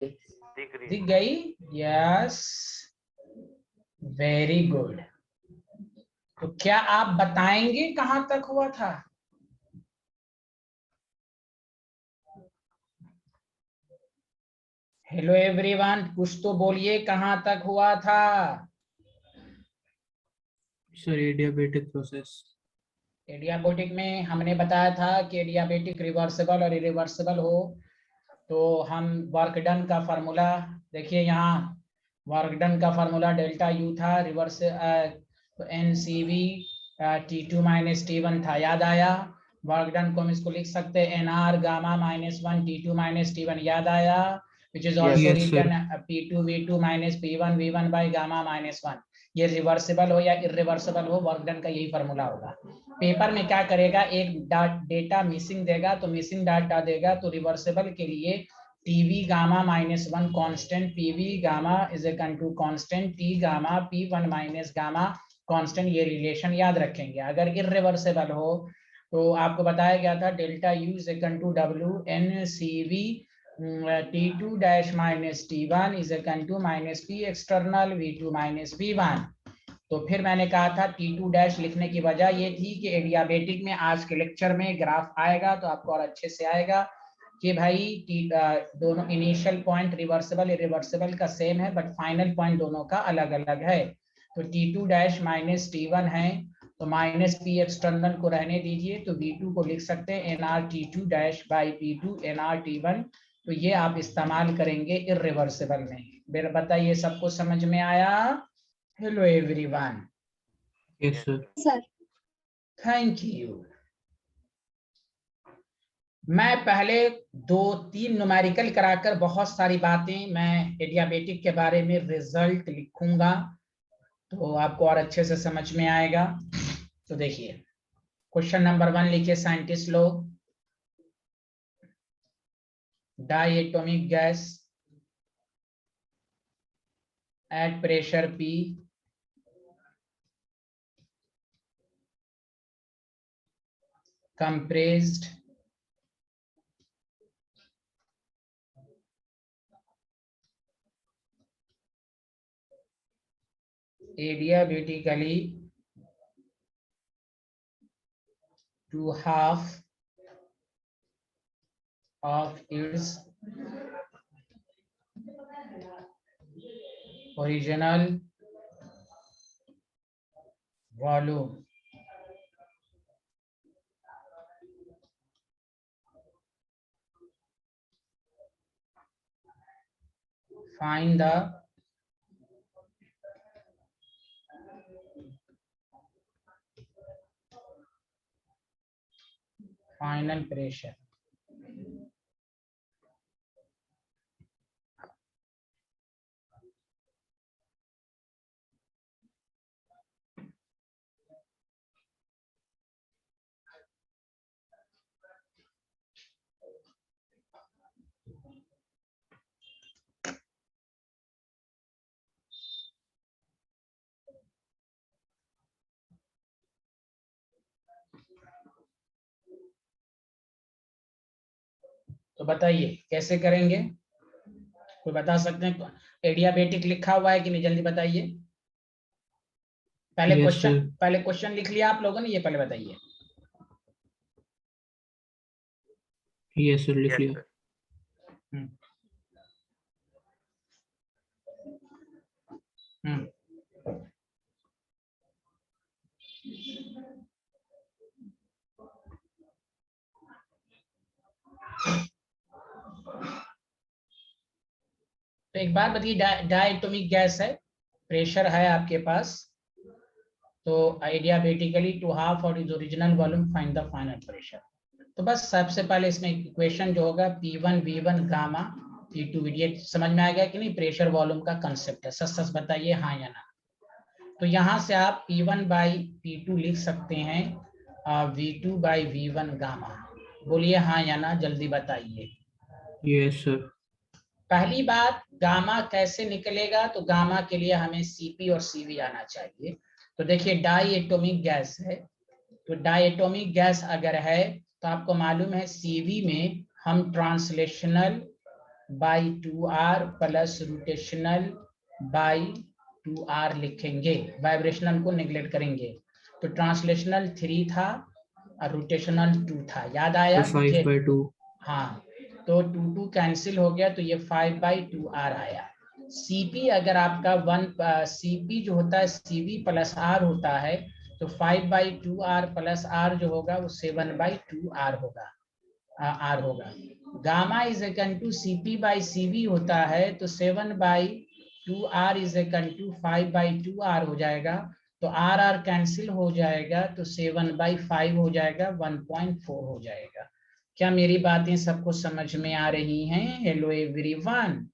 दिख गई? Yes, very good. तो क्या आप बताएंगे कहां तक हुआ था? हेलो एवरीवन, कुछ तो बोलिए, कहां तक हुआ था? Sir adiabatic process. एडियाबेटिक में हमने बताया था कि एडियाबेटिक रिवर्सिबल और इरिवर्सिबल हो तो हम वर्क डन का फार्मूला देखिए, यहाँ वर्क डन का फार्मूला डेल्टा यू था, रिवर्स तो n C V T2 minus T1 था, याद आया? वर्क डन को हम इसको लिख सकते हैं NR gamma -1 T2 minus T1, याद आया? Which is also Yes, sir. Written P2 V2 minus P1 V1 by gamma -1। ये रिवर्सिबल हो या इरिवर्सिबल हो, वर्क डन का यही फार्मूला होगा। पेपर में क्या करेगा, एक डेटा मिसिंग देगा तो मिसिंग डाटा देगा, तो रिवर्सिबल के लिए TV gamma -1 constant, PV gamma is equal to constant T gamma P1 minus gamma constant, ये रिलेशन याद रखेंगे। अगर इरिवर्सिबल हो तो आपको बताया गया था delta U is equal to W N C V T2 dash minus T1 is equal to minus P external V2 minus V1। तो फिर मैंने कहा था T2 डैश लिखने की वजह ये थी कि एडियाबेटिक में आज के लेक्चर में ग्राफ आएगा तो आपको और अच्छे से आएगा कि भाई दोनों इनिशियल पॉइंट रिवर्सिबल इरिवर्सिबल का सेम है, बट फाइनल पॉइंट दोनों का अलग अलग है। तो T2 डैश माइनस T1 है, तो माइनस P एक्सटर्नल को रहने दीजिए, तो V2 को लिख सकते हैं NR T2 dash by P2 NR T1। तो ये आप इस्तेमाल करेंगे इरिवर्सिबल में। मेरा बताइए, सबको समझ में आया? Hello everyone. Yes, sir. Sir thank you. मैं पहले 2-3 न्यूमेरिकल कराकर बहुत सारी बातें मैं एडियाबेटिक के बारे में रिजल्ट लिखूंगा तो आपको और अच्छे से समझ में आएगा। तो देखिए, क्वेश्चन नंबर 1 लिखिए साइंटिस्ट लोग। Diatomic gas at pressure P compressed adiabatically to half of its original volume. Find the final pressure. तो बताइए कैसे करेंगे? कोई बता सकते हैं? एडियाबेटिक लिखा हुआ है कि नहीं, जल्दी बताइए। Yes, sir. पहले क्वेश्चन लिख लिया आप लोगों ने, ये पहले बताइए। Yes, sir. लिख लिया। तो एक बात बताइए, डायटोमिक गैस है, प्रेशर है आपके पास, तो आइडियाबेटिकली टू हाफ और is original volume find the final pressure. तो बस सबसे पहले इसमें इक्वेशन जो होगा P1 V1 गामा P2 ये समझ में आ गया कि नहीं? प्रेशर वॉल्यूम का कंसेप्ट है, सच सच बताइए हाँ या ना। तो यहाँ से आप P1 बाई P2 लिख सकते हैं V2 बाई V1 गामा। बोलिए हाँ या ना, जल्दी बताइए। Yes, sir. पहली बात, गामा कैसे निकलेगा? तो गामा के लिए हमें Cp और Cv आना चाहिए। तो देखिए, डाई एटोमिक गैस है, तो डाई एटोमिक गैस अगर है तो आपको मालूम है Cv में हम translational by 2r plus rotational by 2r लिखेंगे, वाइब्रेशनल को नेग्लेक्ट करेंगे। तो ट्रांसलेशनल 3 था और रोटेशनल 2 था, याद आया? तो 5/2। हाँ, तो 2 कैंसिल हो गया, तो ये 5/2r आया। Cp अगर आपका 1 Cp जो होता है Cv प्लस r होता है, तो 5/2r प्लस r जो होगा वो 7/2r होगा, r होगा। Gamma is equal to Cp/Cv होता है, तो 7/2r is equal to 5/2r हो जाएगा। तो आर आर कैंसिल हो जाएगा, तो 7/5 हो जाएगा, 1.4 हो जाएगा। क्या मेरी बातें सबको समझ में आ रही हैं? Hello everyone.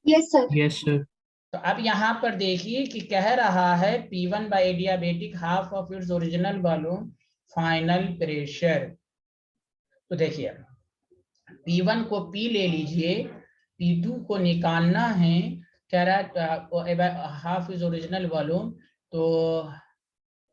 Yes sir. Yes sir. तो अब यहाँ पर देखिए कि कह रहा है P1 by adiabatic half of its original volume final pressure. तो देखिए P1 को P ले लीजिए, P2 को निकालना है, कह रहा हाफ इज ओरिजिनल वॉल्यूम, तो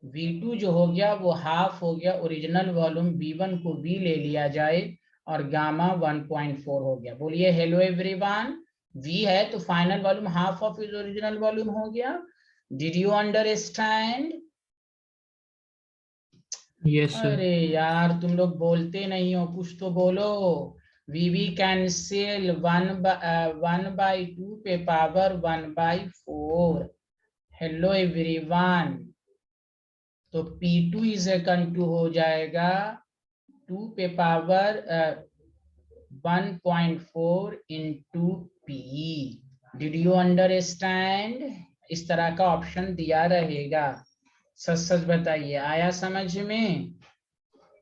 V2 जो हो गया वो हाफ हो गया ओरिजिनल वॉल्यूम, V1 को V ले लिया जाए और गामा 1.4 हो गया। बोलिए हेलो एवरीवन। V है तो final volume half of is original volume हो गया। Did you understand? Yes sir. अरे यार तुम लोग बोलते नहीं हो, कुछ तो बोलो। वी कैंसिल 1/2 पे पावर 1/4। Hello everyone. तो P2 इज इक्वल टू हो जाएगा 2 पे power 1.4 into P. Did you understand? इस तरह का ऑप्शन दिया रहेगा। सच सच बताइए, आया समझ में?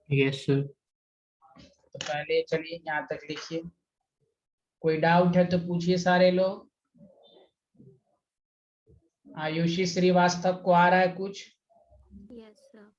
Yes sir. तो पहले चलिए यहाँ तक लिखिए, कोई डाउट है तो पूछिए सारे लोग। आयुषी श्रीवास्तव को आ रहा है कुछ? Yes sir.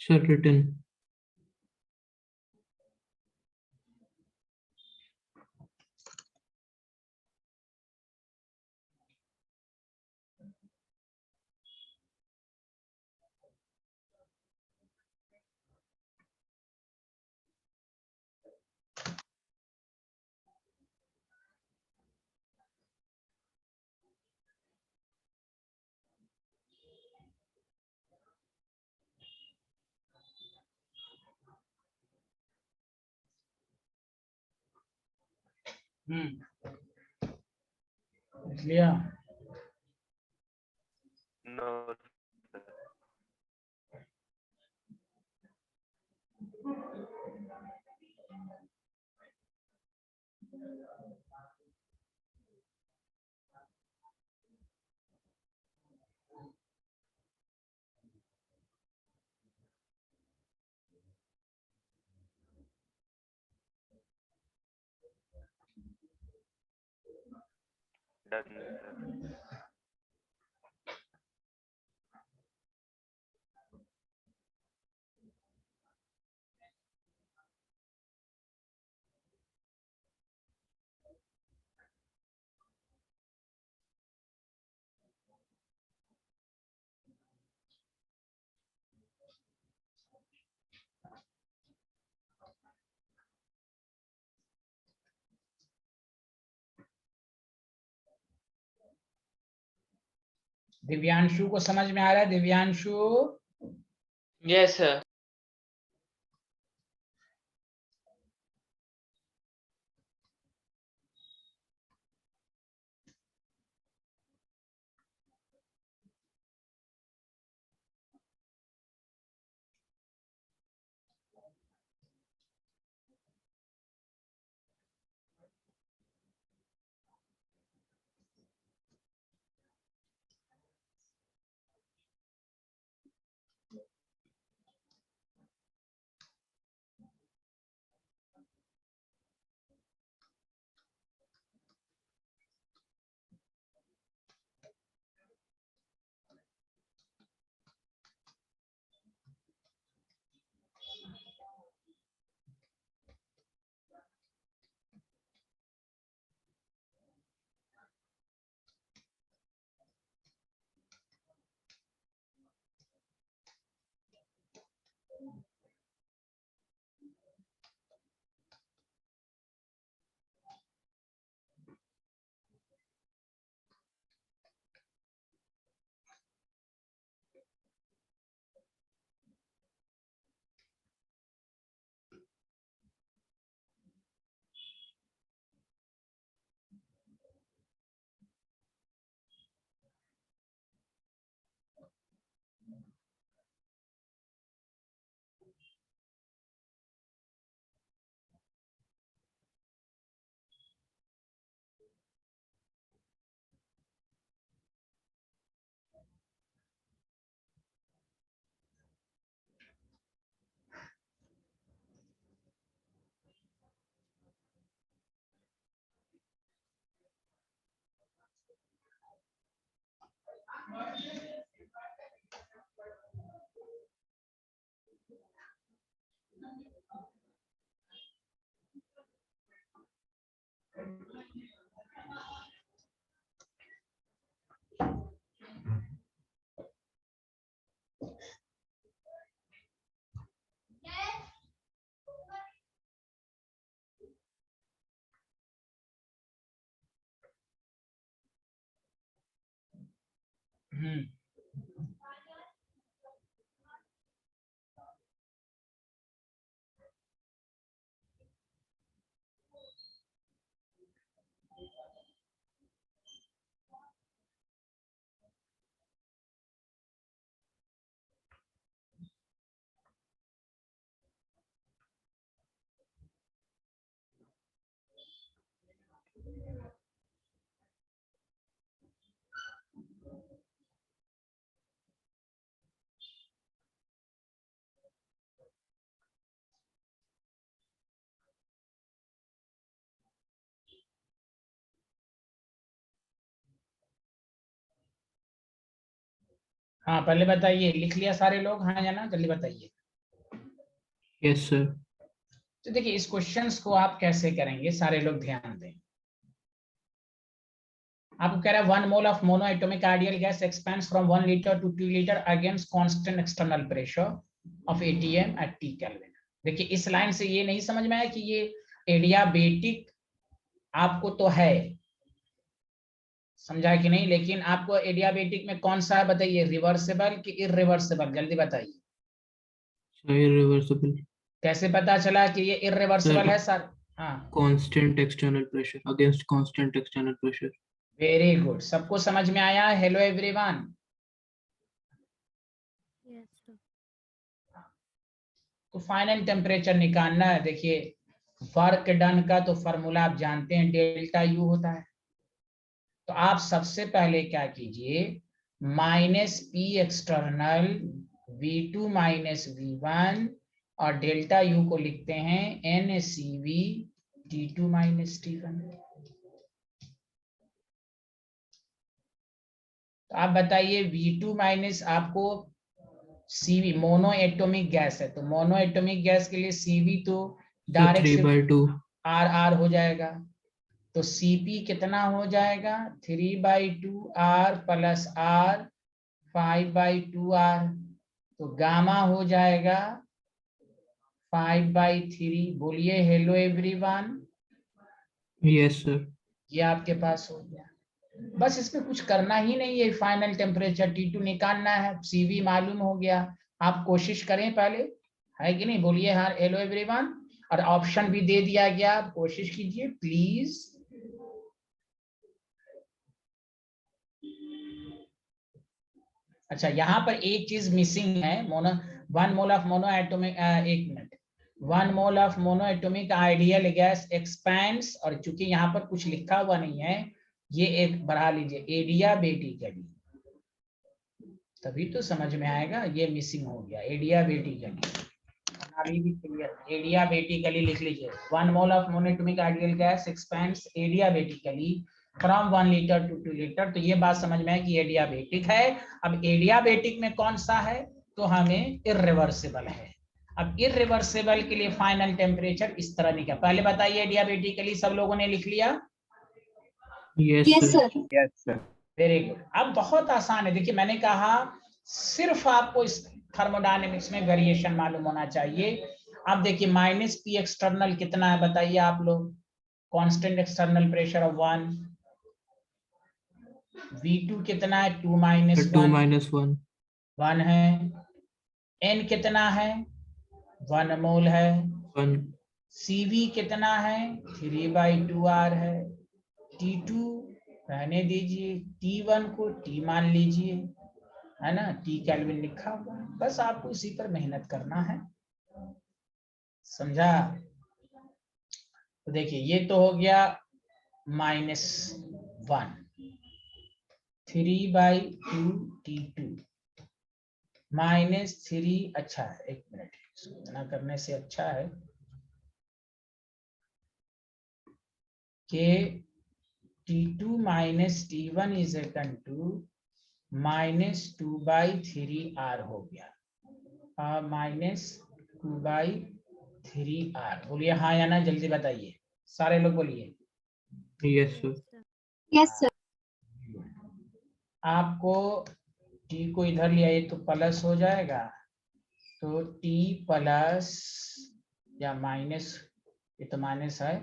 Sir written. लिख लिया? नो। डन। दिव्यांशु को समझ में आ रहा है? Divyanshu, yes sir. हाँ पहले बताइए, लिख लिया सारे लोग? हाँ या ना, जल्दी बताइए। Yes sir. तो देखिए इस क्वेश्चंस को आप कैसे करेंगे, सारे लोग ध्यान दें। आपको कह रहा है 1 mole of mono atomic ideal gas expands from 1 litre to 2 litre against constant external pressure of atm at T kelvin. देखिए इस लाइन से ये नहीं समझ में आया कि ये एडियाबेटिक आपको तो है, समझा कि नहीं? लेकिन आपको एडियाबेटिक में कौन सा है बताइए, रिवर्सिबल कि इररिवर्सिबल? जल्दी बताइए। इरिवर्सिबल। कैसे पता चला कि ये इररिवर्सिबल है सर? हाँ constant external pressure, against constant external pressure. Very good, सबको समझ में आया? Hello everyone. तो फाइनल टेम्परेचर निकालना है। देखिए वर्क डन का तो फॉर्मूला आप जानते हैं, डेल्टा यू होता है। तो आप सबसे पहले क्या कीजिए, minus P external V2 minus V1 और डेल्टा यू को लिखते हैं NCV T2 माइनस T1। तो आप बताइए V2 माइनस आपको CV मोनो एटॉमिक गैस है, तो मोनो एटॉमिक गैस के लिए CV तो So डायरेक्ट 3/2. RR हो जाएगा, तो CP कितना हो जाएगा 3/2R प्लस R 5/2R, तो गामा हो जाएगा 5/3। बोलिए हेलो एवरीवन, Yes, sir. ये आपके पास हो गया। बस इसमें कुछ करना ही नहीं है, फाइनल टेम्परेचर T2 निकालना है, CV मालूम हो गया। आप कोशिश करें पहले, है कि नहीं? बोलिए हाँ हेलो एवरीवन, और ऑप्शन भी दे दिया गया, आप कोशिश कीजिए प्लीज। अच्छा, यहाँ पर एक चीज मिसिंग है, mono 1 mole of mono atomic, एक minute, 1 mole of mono atomic ideal gas expands, और चूंकि यहाँ पर कुछ लिखा हुआ नहीं है, ये एक बढ़ा लीजिए एडियाबेटिकली, तभी तो समझ में आएगा। ये मिसिंग हो गया एडियाबेटिकली, प्रणाली भी क्लियर, एडियाबेटिकली लिख लीजिए। 1 mole of mono atomic ideal gas expands adiabatically from 1 litre to 2 litre, तो ये बात समझ में है कि एडियाबेटिक है। अब एडियाबेटिक में कौन सा है, तो हमें इर्रिवर्सिबल है। अब इर्रिवर्सिबल के लिए फाइनल टेम्परेचर इस तरह निकला। पहले बताइए एडियाबेटिकली सब लोगों ने लिख लिया? Yes, Yes, sir. sir. Yes, sir. Very good. अब बहुत आसान है, देखिए मैंने कहा सिर्फ आपको इस थर्मोडायनेमिक्स में वेरिएशन मालूम होना चाहिए। अब देखिए माइनस पी एक्सटर्नल कितना है बताइए आप लोग, constant external pressure of 1, V2 कितना है 2 माइनस 2 1, minus 1. 1 है, N कितना है 1 मोल है, 1. CV कितना है 3/2R है, T2 रहने दीजिए, T1 को T मान लीजिए, है ना, T केल्विन लिखा हुआ है, बस आपको इसी पर मेहनत करना है, समझा? तो देखिए ये तो हो गया -1, 3/2 T2 -3। अच्छा है, एक मिनट, इसको इतना करने से अच्छा है कि T2 minus T1 is equal to -2/3R हो गया, -2/3R। बोलिए हाँ या ना, जल्दी बताइए, सारे लोग बोलिए। Yes, sir. Yes, sir. आपको T को इधर ले आइए तो प्लस हो जाएगा, तो T प्लस या माइनस, ये तो माइनस है,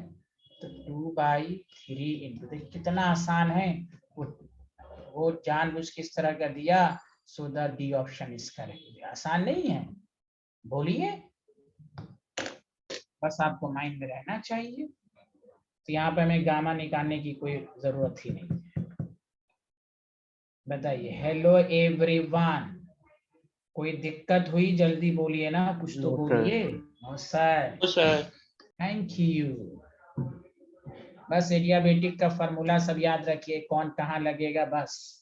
तो 2/3 इंटू, देखिए कितना आसान है, वो जानबूझ के इस तरह का दिया, so the D option is correct. आसान नहीं है, बोलिए, बस आपको माइंड में रहना चाहिए। तो यहाँ पे हमें गामा निकालने की कोई जरूरत ही नहीं है। बताइए हेलो एवरीवन, कोई दिक्कत हुई जल्दी बोलिए ना, कुछ तो No, sir. बोलिए। No sir, No, sir. Thank you. बस एडियाबेटिक का फॉर्मूला सब याद रखिए, कौन कहाँ लगेगा बस।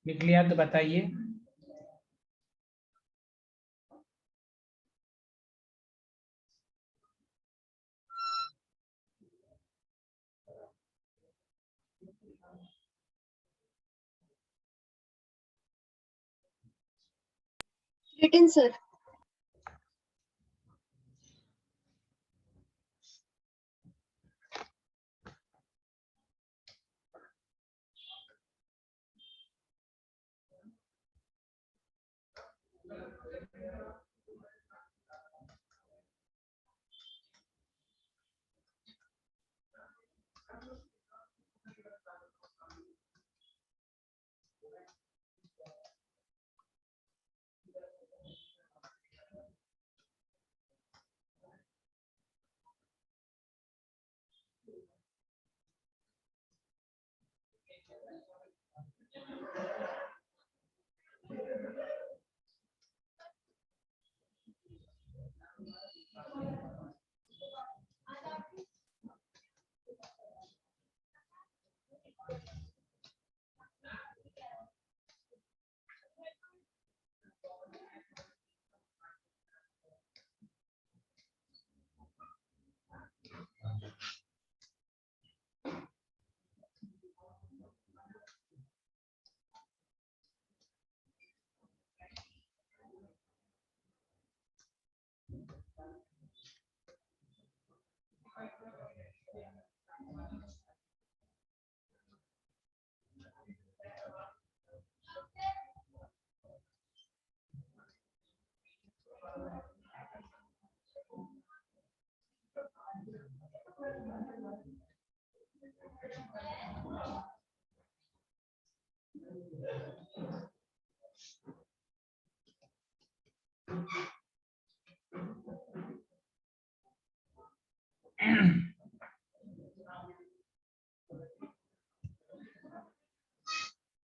लिख लिया तो बताइए। Written, sir.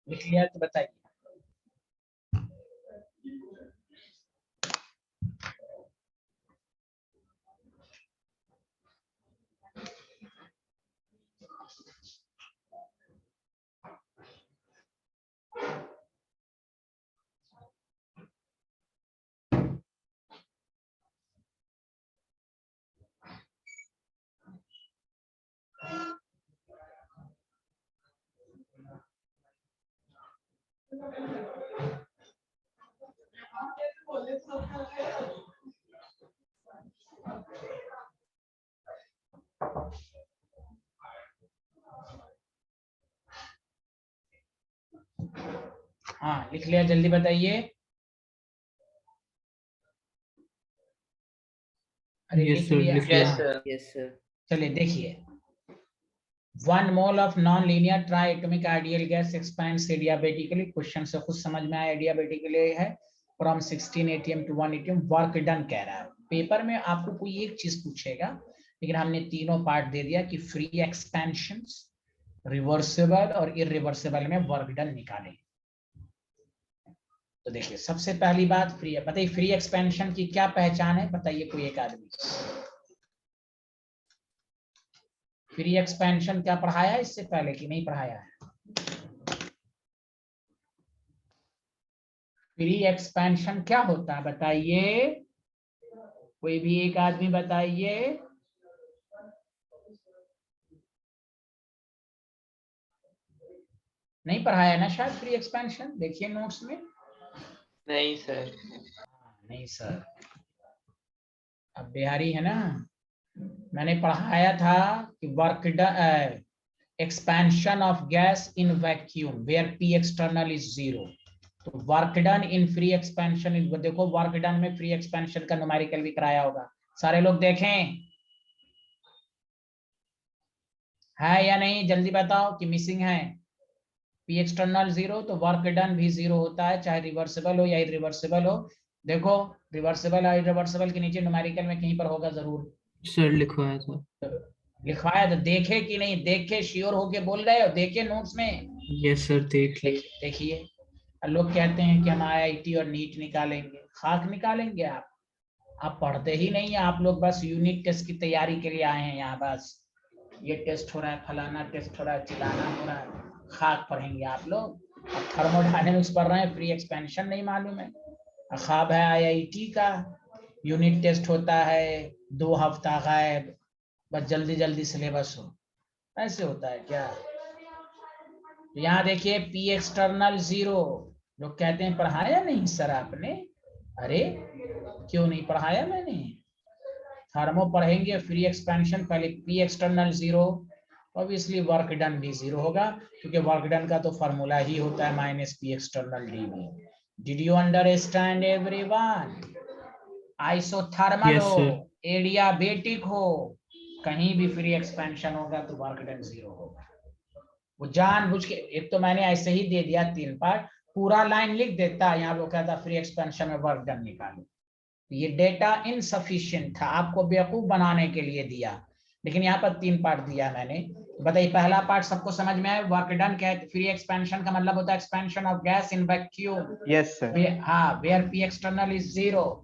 लिख लिया तो बताइए। हाँ लिख लिया, जल्दी बताइए। अरे Yes, लिख sir, लिया। लिख लिया। Yes, sir. Yes, sir. चलिए देखिए, 1 mole of non-linear triatomic ideal gas expands adiabatically, question से खुद समझ में आया, adiabatically है, from 16 atm to 1 atm, work done कह रहा है। पेपर में आपको कोई एक चीज पूछेगा, लेकिन हमने तीनों पार्ट दे दिया कि फ्री एक्सपेंशन, रिवर्सिबल और इरिवर्सिबल में वर्क डन निकालें। तो देखिए सबसे पहली बात फ्री है, बताइए फ्री एक्सपेंशन की क्या पहचान है, बताइए कोई एक आदमी। फ्री एक्सपेंशन क्या पढ़ाया है इससे पहले कि नहीं पढ़ाया है? फ्री एक्सपेंशन क्या होता है बताइए, कोई भी एक आदमी बताइए। नहीं पढ़ाया ना शायद फ्री एक्सपेंशन, देखिए नोट्स में। नहीं सर। नहीं सर, अब बिहारी है ना, मैंने पढ़ाया था कि work done, expansion of gas in vacuum where P external is 0। तो work done in free expansion, देखो वर्क डन में फ्री एक्सपेंशन का न्यूमेरिकल भी कराया होगा, सारे लोग देखें है या नहीं, जल्दी बताओ कि मिसिंग है। पी एक्सटर्नल 0 तो वर्क डन भी 0 होता है, चाहे रिवर्सिबल हो या इरिवर्सिबल हो। देखो रिवर्सिबल और इरिवर्सिबल के नीचे न्यूमेरिकल में कहीं पर होगा जरूर। सर लिखवाया था। लिखवाया तो देखे कि नहीं, देख के श्योर होके बोल रहे हो, देखे नोट्स में। यस सर, देख लिया। देखिए लोग कहते हैं कि हम आईआईटी और नीट निकालेंगे, खाक निकालेंगे आप पढ़ते ही नहीं है, आप लोग बस यूनिट टेस्ट की तैयारी के लिए आए हैं यहाँ, बस ये टेस्ट हो रहा है, फलाना टेस्ट हो रहा है, चिलाना हो रहा है, खाक पढ़ेंगे आप लोग। अब थर्मोडायनेमिक्स पढ़ रहे हैं, फ्री एक्सपेंशन नहीं मालूम है। ख्वाब है आईआईटी का, यूनिट टेस्ट होता है 2 हफ्ता गायब, बस जल्दी जल्दी सिलेबस हो, ऐसे होता है क्या? यहाँ देखिए पी एक्सटर्नल 0, लोग कहते हैं पढ़ाया नहीं सर आपने, अरे क्यों नहीं पढ़ाया मैंने? थर्मो पढ़ेंगे, फ्री एक्सपेंशन पहले P external 0, obviously work done भी 0 होगा, क्योंकि वर्क डन का तो फॉर्मूला ही होता है minus P external dV. Did you understand everyone? Isothermal Yes, हो, sir. एडियाबेटिक हो, कहीं भी फ्री एक्सपेंशन होगा तो वर्क डन 0 होगा। वो जानबूझ के, एक तो मैंने ऐसे ही दे दिया 3 पार्ट, पूरा लाइन लिख देता, यहाँ वो कहता फ्री एक्सपेंशन में वर्क डन निकालो। ये डेटा इनसफिशिएंट था, आपको बेवकूफ बनाने के लिए दिया, लेकिन यहाँ पर 3 पार्ट दिया मैंने। बताइए पहला पार्ट सबको समझ में आया? वर्क डन क्या है? फ्री एक्सपेंशन का मतलब होता है expansion of gas in vacuum. Yes sir. हाँ, वेयर पी एक्सटर्नल इज 0।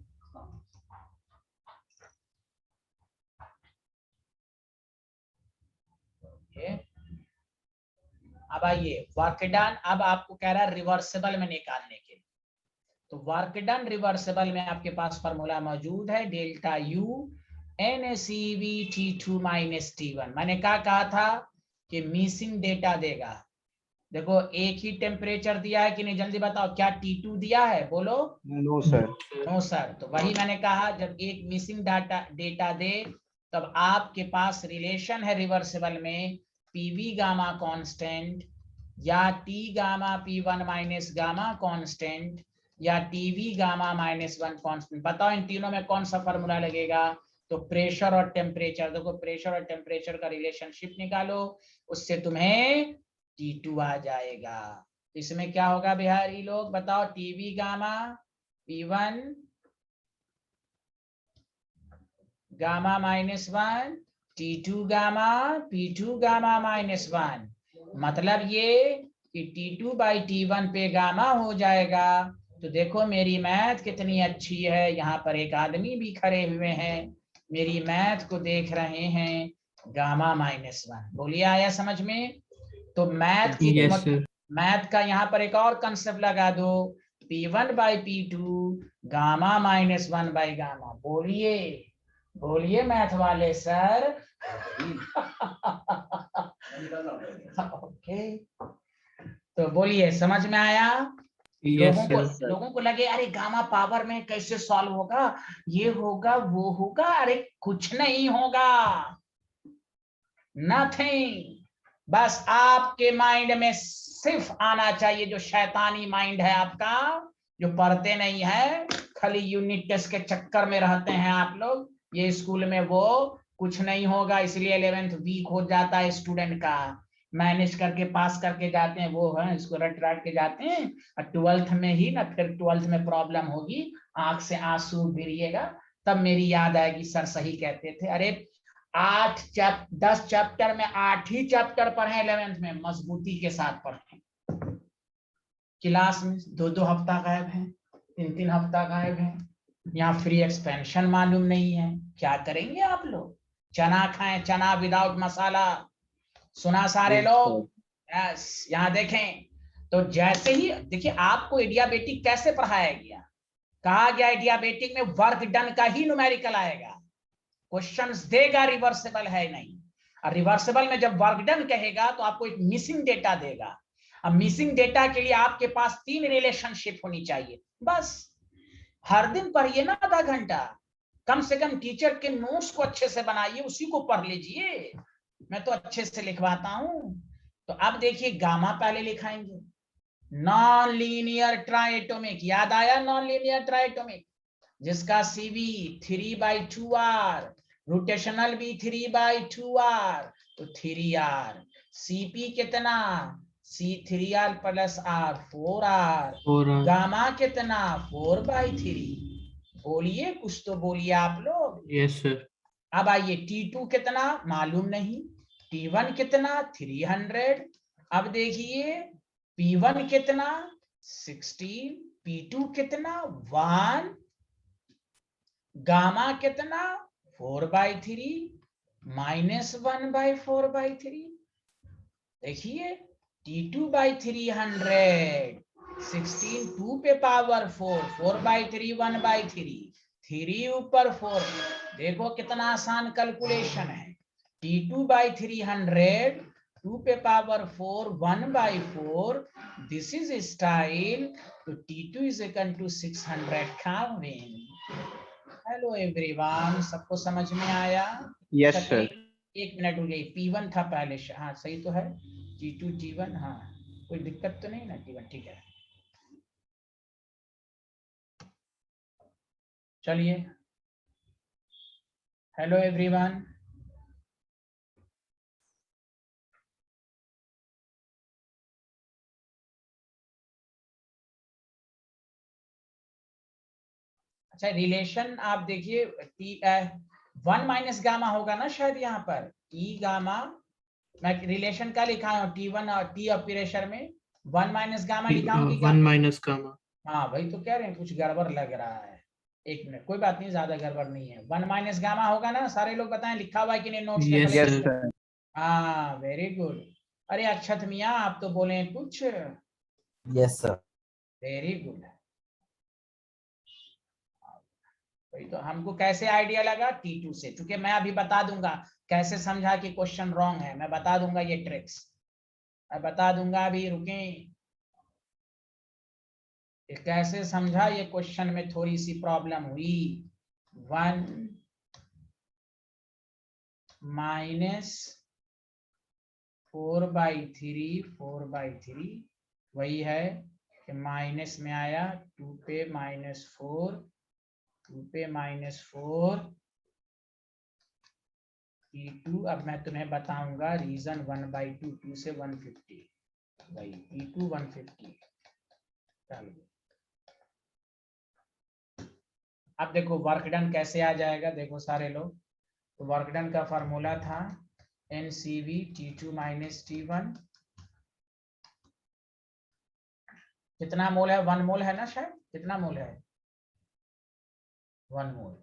अब आइए वर्क डन, अब आपको कह रहा है रिवर्सिबल में निकालने के लिए, तो वर्क डन रिवर्सिबल में आपके पास फॉर्मूला मौजूद है, delta U NaCV T2 minus T1। मैंने क्या कहा था कि मिसिंग डेटा देगा। देखो एक ही टेम्परेचर दिया है कि नहीं, जल्दी बताओ, क्या T2 दिया है? बोलो नो सर। No sir. तो वही मैंने कहा, जब एक मिसिंग डेटा दे तब आपके पास रिलेशन है रिवर्सिबल में पीवी गामा कांस्टेंट या T gamma P1 minus gamma constant या टीवी गामा -1 कांस्टेंट। बताओ इन तीनों में कौन सा फॉर्मूला लगेगा? तो प्रेशर और टेम्परेचर, देखो प्रेशर और टेम्परेचर का रिलेशनशिप निकालो, उससे तुम्हें T2 आ जाएगा। इसमें क्या होगा बिहारी लोग बताओ? TV gamma P1 gamma -1 T2 gamma P2 gamma -1, मतलब ये कि T2/T1 पे गामा हो जाएगा। तो देखो मेरी मैथ कितनी अच्छी है, यहाँ पर एक आदमी भी खड़े हुए हैं, मेरी मैथ को देख रहे हैं, गामा -1। बोलिए आया समझ में? तो मैथ की Yes, sir. मैथ का यहाँ पर एक और कंसेप्ट लगा दो, P1/P2 गामा -1/गामा। बोलिए बोलिए मैथ वाले सर। ओके, तो बोलिए समझ में आया? Yes, sir. लोगों को लगे अरे गामा पावर में कैसे सॉल्व होगा, ये होगा वो होगा, अरे कुछ नहीं होगा, नथिंग। बस आपके माइंड में सिर्फ आना चाहिए, जो शैतानी माइंड है आपका, जो पढ़ते नहीं है, खाली यूनिट टेस्ट के चक्कर में रहते हैं आप लोग, ये स्कूल में वो कुछ नहीं होगा, इसलिए 11th वीक हो जाता है स्टूडेंट का, मैनेज करके पास करके जाते हैं, वो है इसको रट रट के जाते हैं, और 12th में ही ना, फिर 12th में प्रॉब्लम होगी, आंख से आंसू गिरिएगा, तब मेरी याद आएगी सर सही कहते थे। अरे 10 चैप्टर में 8 ही चैप्टर पढ़े 11th में, मजबूती के साथ पढ़े, क्लास में 2-2 हफ्ता गायब है, 3-3 हफ्ता गायब है, यहाँ फ्री एक्सपेंशन मालूम नहीं है, क्या करेंगे आप लोग? चना खाएं, चना विदाउट मसाला, सुना सारे लोग? यस, यहाँ देखें, तो जैसे ही देखिए आपको एडियाबेटिक कैसे पढ़ाया गया, कहा गया एडियाबेटिक में वर्क डन का ही न्यूमेरिकल आएगा, क्वेश्चंस देगा रिवर्सिबल है नहीं, और रिवर्सिबल में जब वर्क डन कहेगा तो आपको एक मिसिंग डेटा देगा, अब मिसिंग डेटा के लिए आपके पास 3 रिलेशनशिप होनी चाहिए, बस हर दिन पढ़िए ना आधा घंटा, कम से कम टीचर के नोट्स को अच्छे से बनाइए, उसी को पढ़ लीजिए, मैं तो अच्छे से लिखवाता हूं। तो अब देखिए गामा पहले लिखाएंगे, नॉन लीनियर ट्राइएटोमिक, याद आया नॉन लीनियर ट्राइएटोमिक, जिसका CV 3/2R, रोटेशनल भी 3/2R, तो 3R, CP कितना, C3R + R 4R, 4R. Gamma कितना 4/3, बोलिए कुछ तो बोलिए आप लोग। Yes, sir. अब आइए T2 कितना मालूम नहीं, T1 कितना 300, अब देखिए P1 कितना 16, P2 कितना 1, गामा कितना 4/3 -1/4/3, देखिए T2/300, 16 2 पे पावर 4, 4/3 1/3, 3 ऊपर 4, देखो कितना आसान कैलकुलेशन है, T2/300, 2 पे पावर 4, 1/4, दिस इज स्टाइल, तो T2 = 600 Kelvin। हेलो एवरीवन, सबको समझ में आया? यस अच्छा, सर। एक मिनट हो गई, P1 था पहले, हाँ सही तो है, T2 T1, हाँ कोई दिक्कत तो नहीं ना, T1 ठीक है। चलिए, हेलो एवरीवन, अच्छा रिलेशन आप देखिए, T1 - गामा होगा ना शायद, यहाँ पर T गामा, मैं रिलेशन का लिखा हूँ T1 और T ऑफ प्रेशर में 1 - गामा लिखा हूँ कि 1 - gamma. हाँ भाई, तो कह रहे हैं कुछ गड़बड़ लग रहा है, एक मिनट, कोई बात नहीं, ज्यादा गड़बड़ नहीं है, 1 - गामा होगा ना, सारे लोग बताएं लिखा हुआ है कि नहीं नोट्स में? Yes, yes sir. सर। हाँ वेरी गुड। अरे अक्षत मियाँ आप तो बोले कुछ, यस सर। Very good. वही तो, हमको कैसे आइडिया लगा T2 से, क्योंकि मैं अभी बता दूंगा कैसे समझा कि क्वेश्चन रॉन्ग है, मैं बता दूंगा ये ट्रिक्स, मैं बता दूंगा, अभी रुकें, कैसे समझा ये क्वेश्चन में थोड़ी सी प्रॉब्लम हुई, 1 - 4/3 वही है कि माइनस में आया, 2 पे -4, 2 पे -4, P2 अब मैं तुम्हें बताऊंगा रीजन 1/2 2 से 150 भाई P2 150। चलो अब देखो वर्क डन कैसे आ जाएगा, देखो सारे लोग, तो वर्क डन का फॉर्मूला था NCV T2 माइनस T1। कितना मोल है, 1 मोल है ना शायद, कितना मोल है, 1 मोल।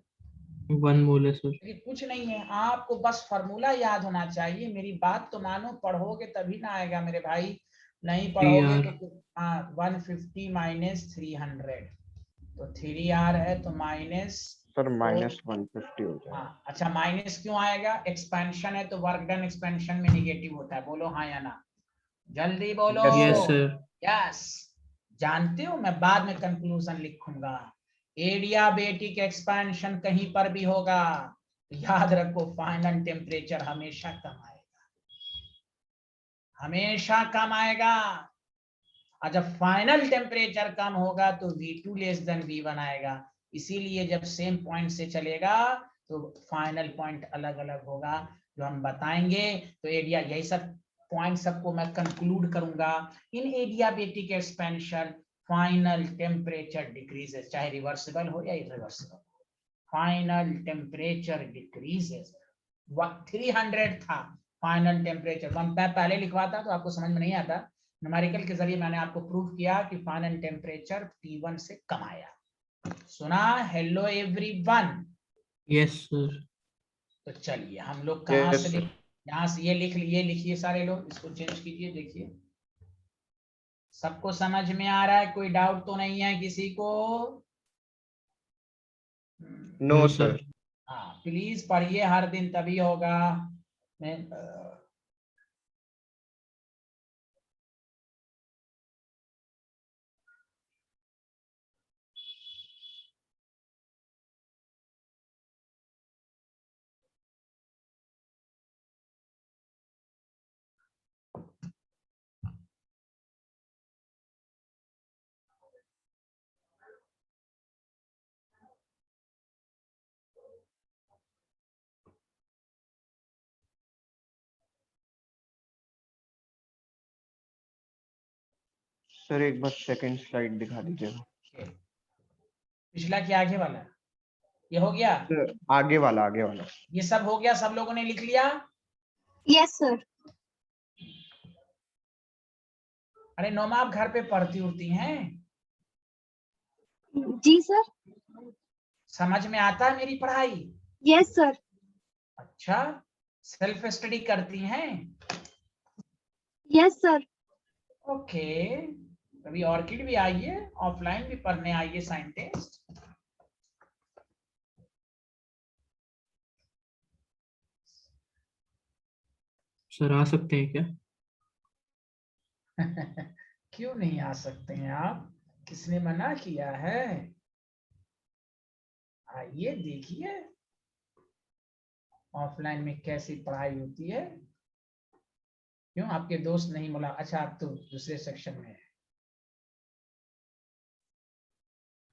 1 मोल है सर। ये कुछ नहीं है, आपको बस फॉर्मूला याद होना चाहिए, मेरी बात तो मानो, पढ़ोगे तभी ना आएगा मेरे भाई, नहीं पढ़ोगे तो हाँ 150 माइनस 300 तो 3R है तो माइनस सर माइनस 150 हो जाएगा। हाँ अच्छा माइनस क्यों आएगा, एक्सपेंशन है तो वर्क डन एक्सपेंशन में निगेटिव होता है, बोलो हाँ या ना, जल्दी बोलो। Yes sir. यस, जानते हो मैं बाद में कंक्लूजन लिखूंगा, एडियाबेटिक एक्सपेंशन कहीं पर भी होगा तो याद रखो फाइनल टेम्परेचर हमेशा कम आएगा, हमेशा कम आएगा, और जब फाइनल टेम्परेचर कम होगा तो V2 लेस देन V1 आएगा, इसीलिए जब सेम पॉइंट से चलेगा तो फाइनल पॉइंट अलग अलग होगा जो हम बताएंगे। तो एरिया यही सब पॉइंट सबको मैं कंक्लूड करूंगा, इन adiabatic expansion final temperature decreases, चाहे रिवर्सिबल हो या इरिवर्सिबल, फाइनल टेम्परेचर डिक्रीजेस। 300 था फाइनल टेम्परेचर, मैं पहले लिखवाता तो आपको समझ में नहीं आता, न्यूमेरिकल के जरिए मैंने आपको प्रूव किया कि फाइनल टेम्परेचर T1 से कम आया। सुना, हेलो एवरीवन। Yes sir. तो चलिए हम लोग कहाँ Yes, से sir. यहाँ से ये लिखिए सारे लोग, इसको चेंज कीजिए, देखिए सबको समझ में आ रहा है, कोई डाउट तो नहीं है किसी को? No, No, sir. sir. हाँ प्लीज पढ़िए हर दिन, तभी होगा। मैं सर एक बार सेकंड स्लाइड दिखा दीजिएगा। पिछला क्या आगे वाला, ये हो गया, सर आगे वाला। ये सब हो गया, सब लोगों ने लिख लिया? Yes, sir. अरे नोमा आप घर पे पढ़ती उड़ती हैं, जी sir. समझ में आता है मेरी पढ़ाई? Yes, sir. अच्छा, सेल्फ स्टडी करती हैं? Yes, sir. ओके, कभी ऑर्किड भी आइए, ऑफलाइन भी पढ़ने आइए साइंटिस्ट। सर आ सकते हैं क्या? क्यों नहीं आ सकते हैं आप, किसने मना किया है? आइए देखिए ऑफलाइन में कैसी पढ़ाई होती है। क्यों आपके दोस्त नहीं मिला? अच्छा आप तो दूसरे सेक्शन में है।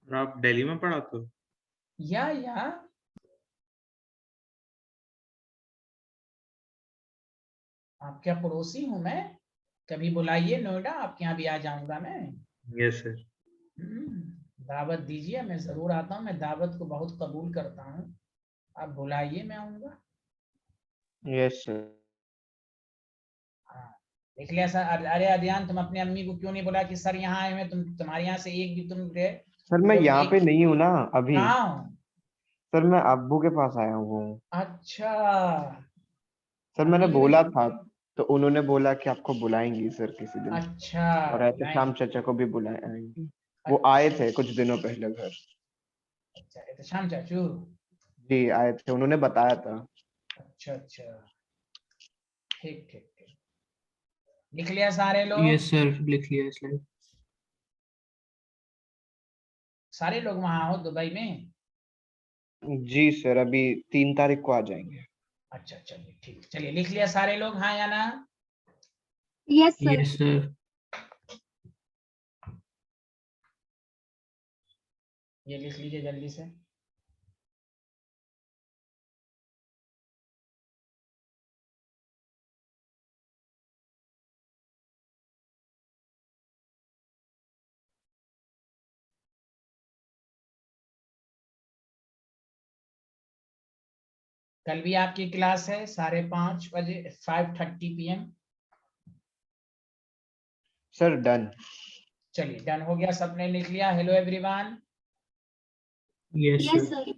और आप दिल्ली में पढ़ाते हो? या आप क्या पड़ोसी हूं मैं, कभी बुलाइए नोएडा, आपके यहाँ भी आ जाऊंगा मैं। Yes sir. दावत दीजिए, मैं जरूर आता हूँ, मैं दावत को बहुत कबूल करता हूँ, आप बुलाइए मैं आऊंगा। Yes sir. हाँ देख लिया सर। अरे अध्ययन तुम अपनी अम्मी को क्यों नहीं बोला कि सर यहाँ आए हुए, तुम्हारे यहाँ से एक भी तुम गए? सर मैं यहाँ पे नहीं हूँ ना अभी। कहाँ हूँ? सर मैं अब्बू के पास आया हूँ। अच्छा सर मैंने अभी बोला नहीं। था तो उन्होंने बोला कि आपको बुलाएंगी सर किसी दिन। अच्छा और ऐसे नहीं, शाम चाचा को भी बुलाएंगी। वो आए थे कुछ दिनों पहले घर। अच्छा ये तो शाम चाचू, जी आए थे, उन्होंने बताया था। अच्छा ठीक ठीक ठीक, लिख लिया सारे लोग? यस सर, लिख लिया स्लाइड। सारे लोग वहां हो दुबई में? जी सर अभी 3 तारीख को आ जाएंगे। अच्छा चलिए ठीक, चलिए लिख लिया सारे लोग, हाँ या ना? Yes, sir. Yes sir. ये लिख लीजिए जल्दी से। कल भी आपकी क्लास है 5:30 बजे 5:30 PM। Sir done. चलिए डन हो गया, सबने लिख लिया। Hello everyone. Yes, Yes, sir. sir.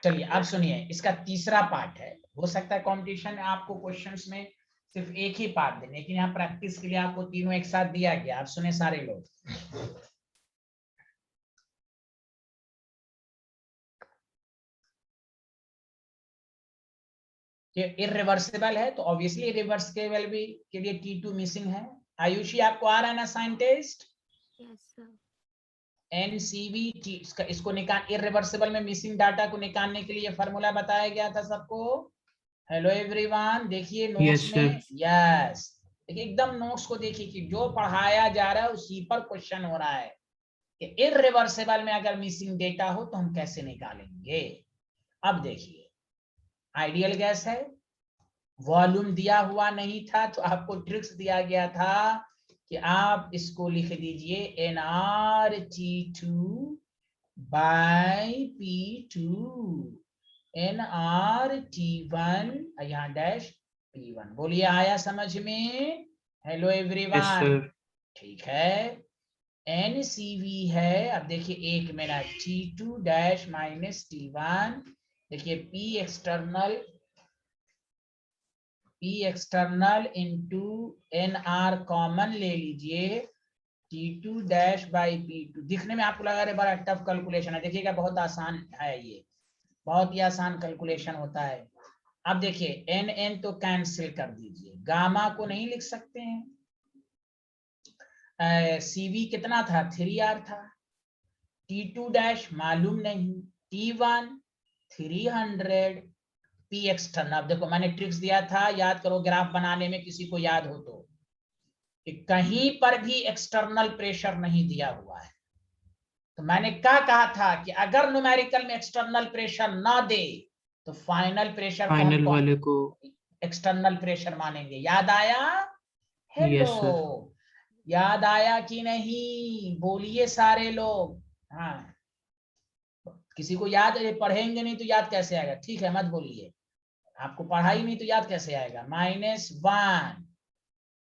चलिए अब सुनिए, इसका तीसरा पार्ट है। हो सकता है कंपटीशन में आपको क्वेश्चंस में सिर्फ एक ही पार्ट दें, लेकिन यहाँ प्रैक्टिस के लिए आपको तीनों एक साथ दिया गया। आप सुने सारे लोग। ये इररिवर्सिबल है तो ऑब्वियसली रिवर्सिबल भी के लिए T2 मिसिंग है। आयुषी आपको आ रहा है ना साइंटिस्ट? Yes, sir. NCV इसको निकाल, इररिवर्सिबल में मिसिंग डाटा को निकालने के लिए फॉर्मूला बताया गया था सबको। हेलो एवरीवन, देखिए नोट्स Yes, sir. में। यस, देखिए एकदम नोट्स को देखिए कि जो पढ़ाया जा रहा है उसी पर क्वेश्चन हो रहा है कि इररिवर्सिबल में अगर मिसिंग डेटा हो तो हम कैसे निकालेंगे। अब देखिए, आइडियल गैस है, वॉल्यूम दिया हुआ नहीं था तो आपको ट्रिक्स दिया गया था कि आप इसको लिख दीजिए nRT2 by P2 nRT1 यहाँ डैश P1। बोलिए आया समझ में? Hello Yes, everyone. sir. ठीक है, NCV है। अब देखिए 1 minute, T2 dash minus T1। देखिए P external into NR common ले लीजिए, T2 डैश बाई P2। दिखने में आपको लगा रहे बड़ा टफ कैलकुलेशन है, देखिएगा बहुत आसान है, ये बहुत ही आसान कैलकुलेशन होता है। अब देखिए NN तो कैंसिल कर दीजिए, गामा को नहीं लिख सकते हैं। CV कितना था? 3R था। T2 डैश मालूम नहीं, T1 300, P एक्सटर्नल। अब देखो मैंने ट्रिक्स दिया था, याद करो ग्राफ बनाने में, किसी को याद हो तो, कि कहीं पर भी एक्सटर्नल प्रेशर नहीं दिया हुआ है। तो मैंने क्या कहा था कि अगर न्यूमेरिकल में एक्सटर्नल प्रेशर ना दे तो फाइनल प्रेशर को Final हम वाले को एक्सटर्नल प्रेशर मानेंगे। याद आया? Hello, Yes, sir. याद आया कि नहीं? बोलिए सारे लोग। हाँ, किसी को याद है? पढ़ेंगे नहीं तो याद कैसे आएगा? ठीक है, मत बोलिए। आपको पढ़ाई नहीं तो याद कैसे आएगा? -1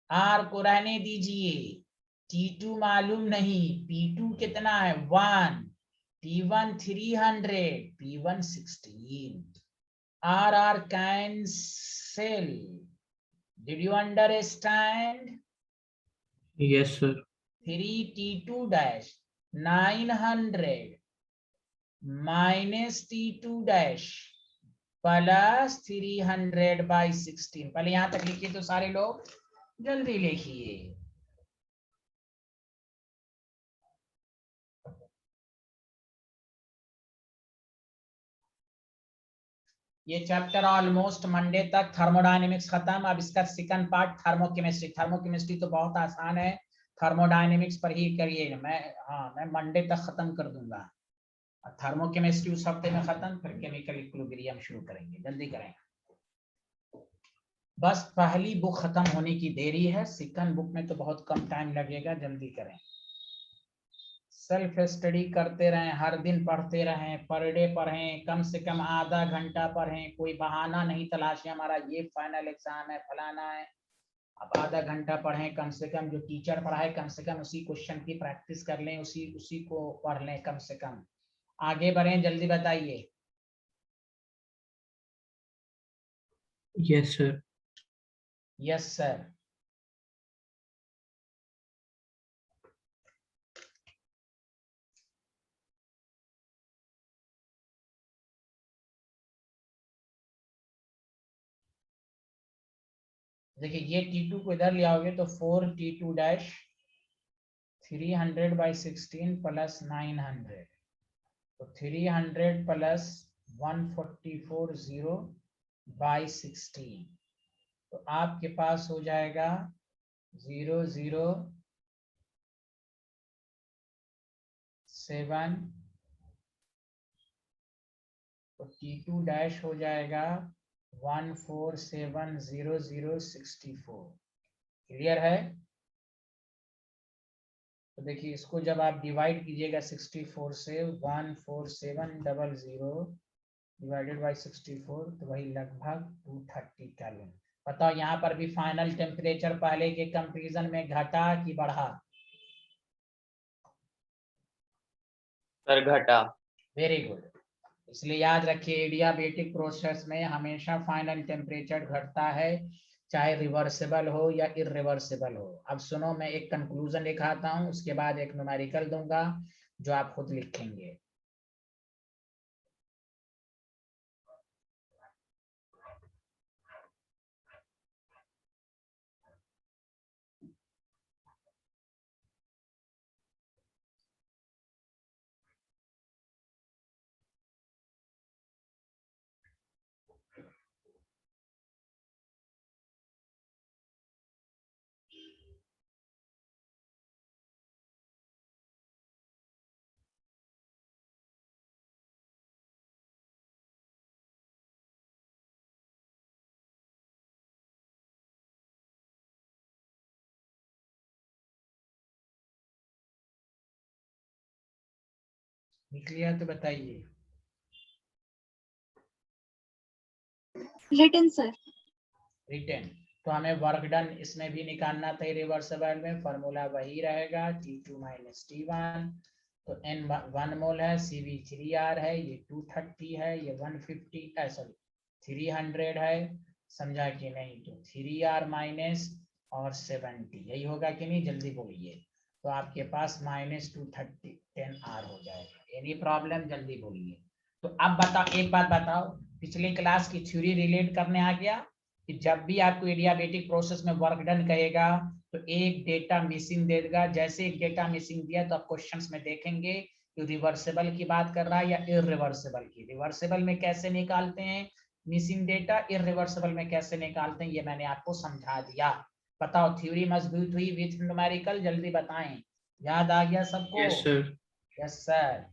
R को रहने दीजिए, T2 मालूम नहीं, P2 कितना है 1, T1 300, P1 16। R cancel। Did you understand? Yes, sir. 3T2 dash 900 minus T2 dash plus 300 by 16। पहले यहां तक लिखिए तो सारे लोग जल्दी लिखिए। ये चैप्टर ऑलमोस्ट मंडे तक थर्मोडायनेमिक्स खत्म। अब इसका सेकंड पार्ट थर्मोकेमिस्ट्री। थर्मोकेमिस्ट्री तो बहुत आसान है, थर्मोडायनेमिक्स पर ही करिए। मैं मंडे तक खत्म कर दूंगा। थर्मोकेमिस्ट्री उस हफ्ते में खत्म, फिर केमिकल इक्विलिब्रियम शुरू करेंगे। जल्दी करें, बस पहली बुक खत्म होने की देरी है, सेकंड बुक में तो बहुत कम टाइम लगेगा। जल्दी करें, सेल्फ स्टडी करते रहें, हर दिन पढ़ते रहें, पर डे पढ़ें, कम से कम आधा घंटा पढ़ें। कोई बहाना नहीं तलाशें हमारा ये फाइनल एग्जाम है फलाना है। अब आधा घंटा पढ़ें कम से कम, जो टीचर पढ़ाए कम से कम उसी क्वेश्चन की प्रैक्टिस कर लें, उसी को पढ़ लें कम से कम। आगे बढ़ें, जल्दी बताइए। Yes, sir. Yes sir. देखिए ये T2 को इधर ले आओगे तो 4T2 डैश 300 बाई 16 प्लस 900, तो 300 प्लस 144 बाई 16, तो आपके पास हो जाएगा 007। तो T2 डैश हो जाएगा 1470064। क्लियर है? तो देखिए इसको जब आप डिवाइड कीजिएगा 64 से, 14700 डिवाइडेड बाय 64, तो वही लगभग 230 केल्विन। बताओ यहाँ पर भी फाइनल टेम्परेचर पहले के कंपैरिजन में घटा कि बढ़ा? सर घटा। Very good. इसलिए याद रखिए एडियाबेटिक प्रोसेस में हमेशा फाइनल टेम्परेचर घटता है, चाहे रिवर्सिबल हो या इरिवर्सिबल हो। अब सुनो, मैं एक कंक्लूजन लिखाता हूं, उसके बाद एक न्यूमेरिकल दूंगा जो आप खुद लिखेंगे। लिख लिया तो बताइए। written sir. रिटेन। तो हमें वर्क डन इसमें भी निकालना था रिवर्सिबल में, फॉर्मूला वही रहेगा T2 - T1। तो N 1 मोल है, CV 3R है, ये 230 है, ये 150 सॉरी 300 है, समझा कि नहीं? तो 3R माइनस और 70 यही होगा कि नहीं? जल्दी बोलिए। तो आपके पास -230 10R हो जाएगा। Any problem? जल्दी बोलिए। तो अब बताओ, एक बात बताओ, पिछली क्लास की थ्योरी रिलेट करने आ गया कि जब भी आपको एडियाबेटिक प्रोसेस में वर्क डन कहेगा तो एक डेटा मिसिंग दे देगा। जैसे एक डेटा मिसिंग दिया तो आप क्वेश्चंस में देखेंगे कि रिवर्सिबल की बात कर रहा है या इरिवर्सिबल की। रिवर्सिबल में कैसे निकालते हैं मिसिंग डेटा, इरिवर्सिबल में कैसे निकालते हैं, ये मैंने आपको समझा दिया। बताओ थ्योरी मजबूत हुई विथ न्यूमेरिकल? जल्दी बताएं। याद आ गया सबको? Yes, sir. Yes sir.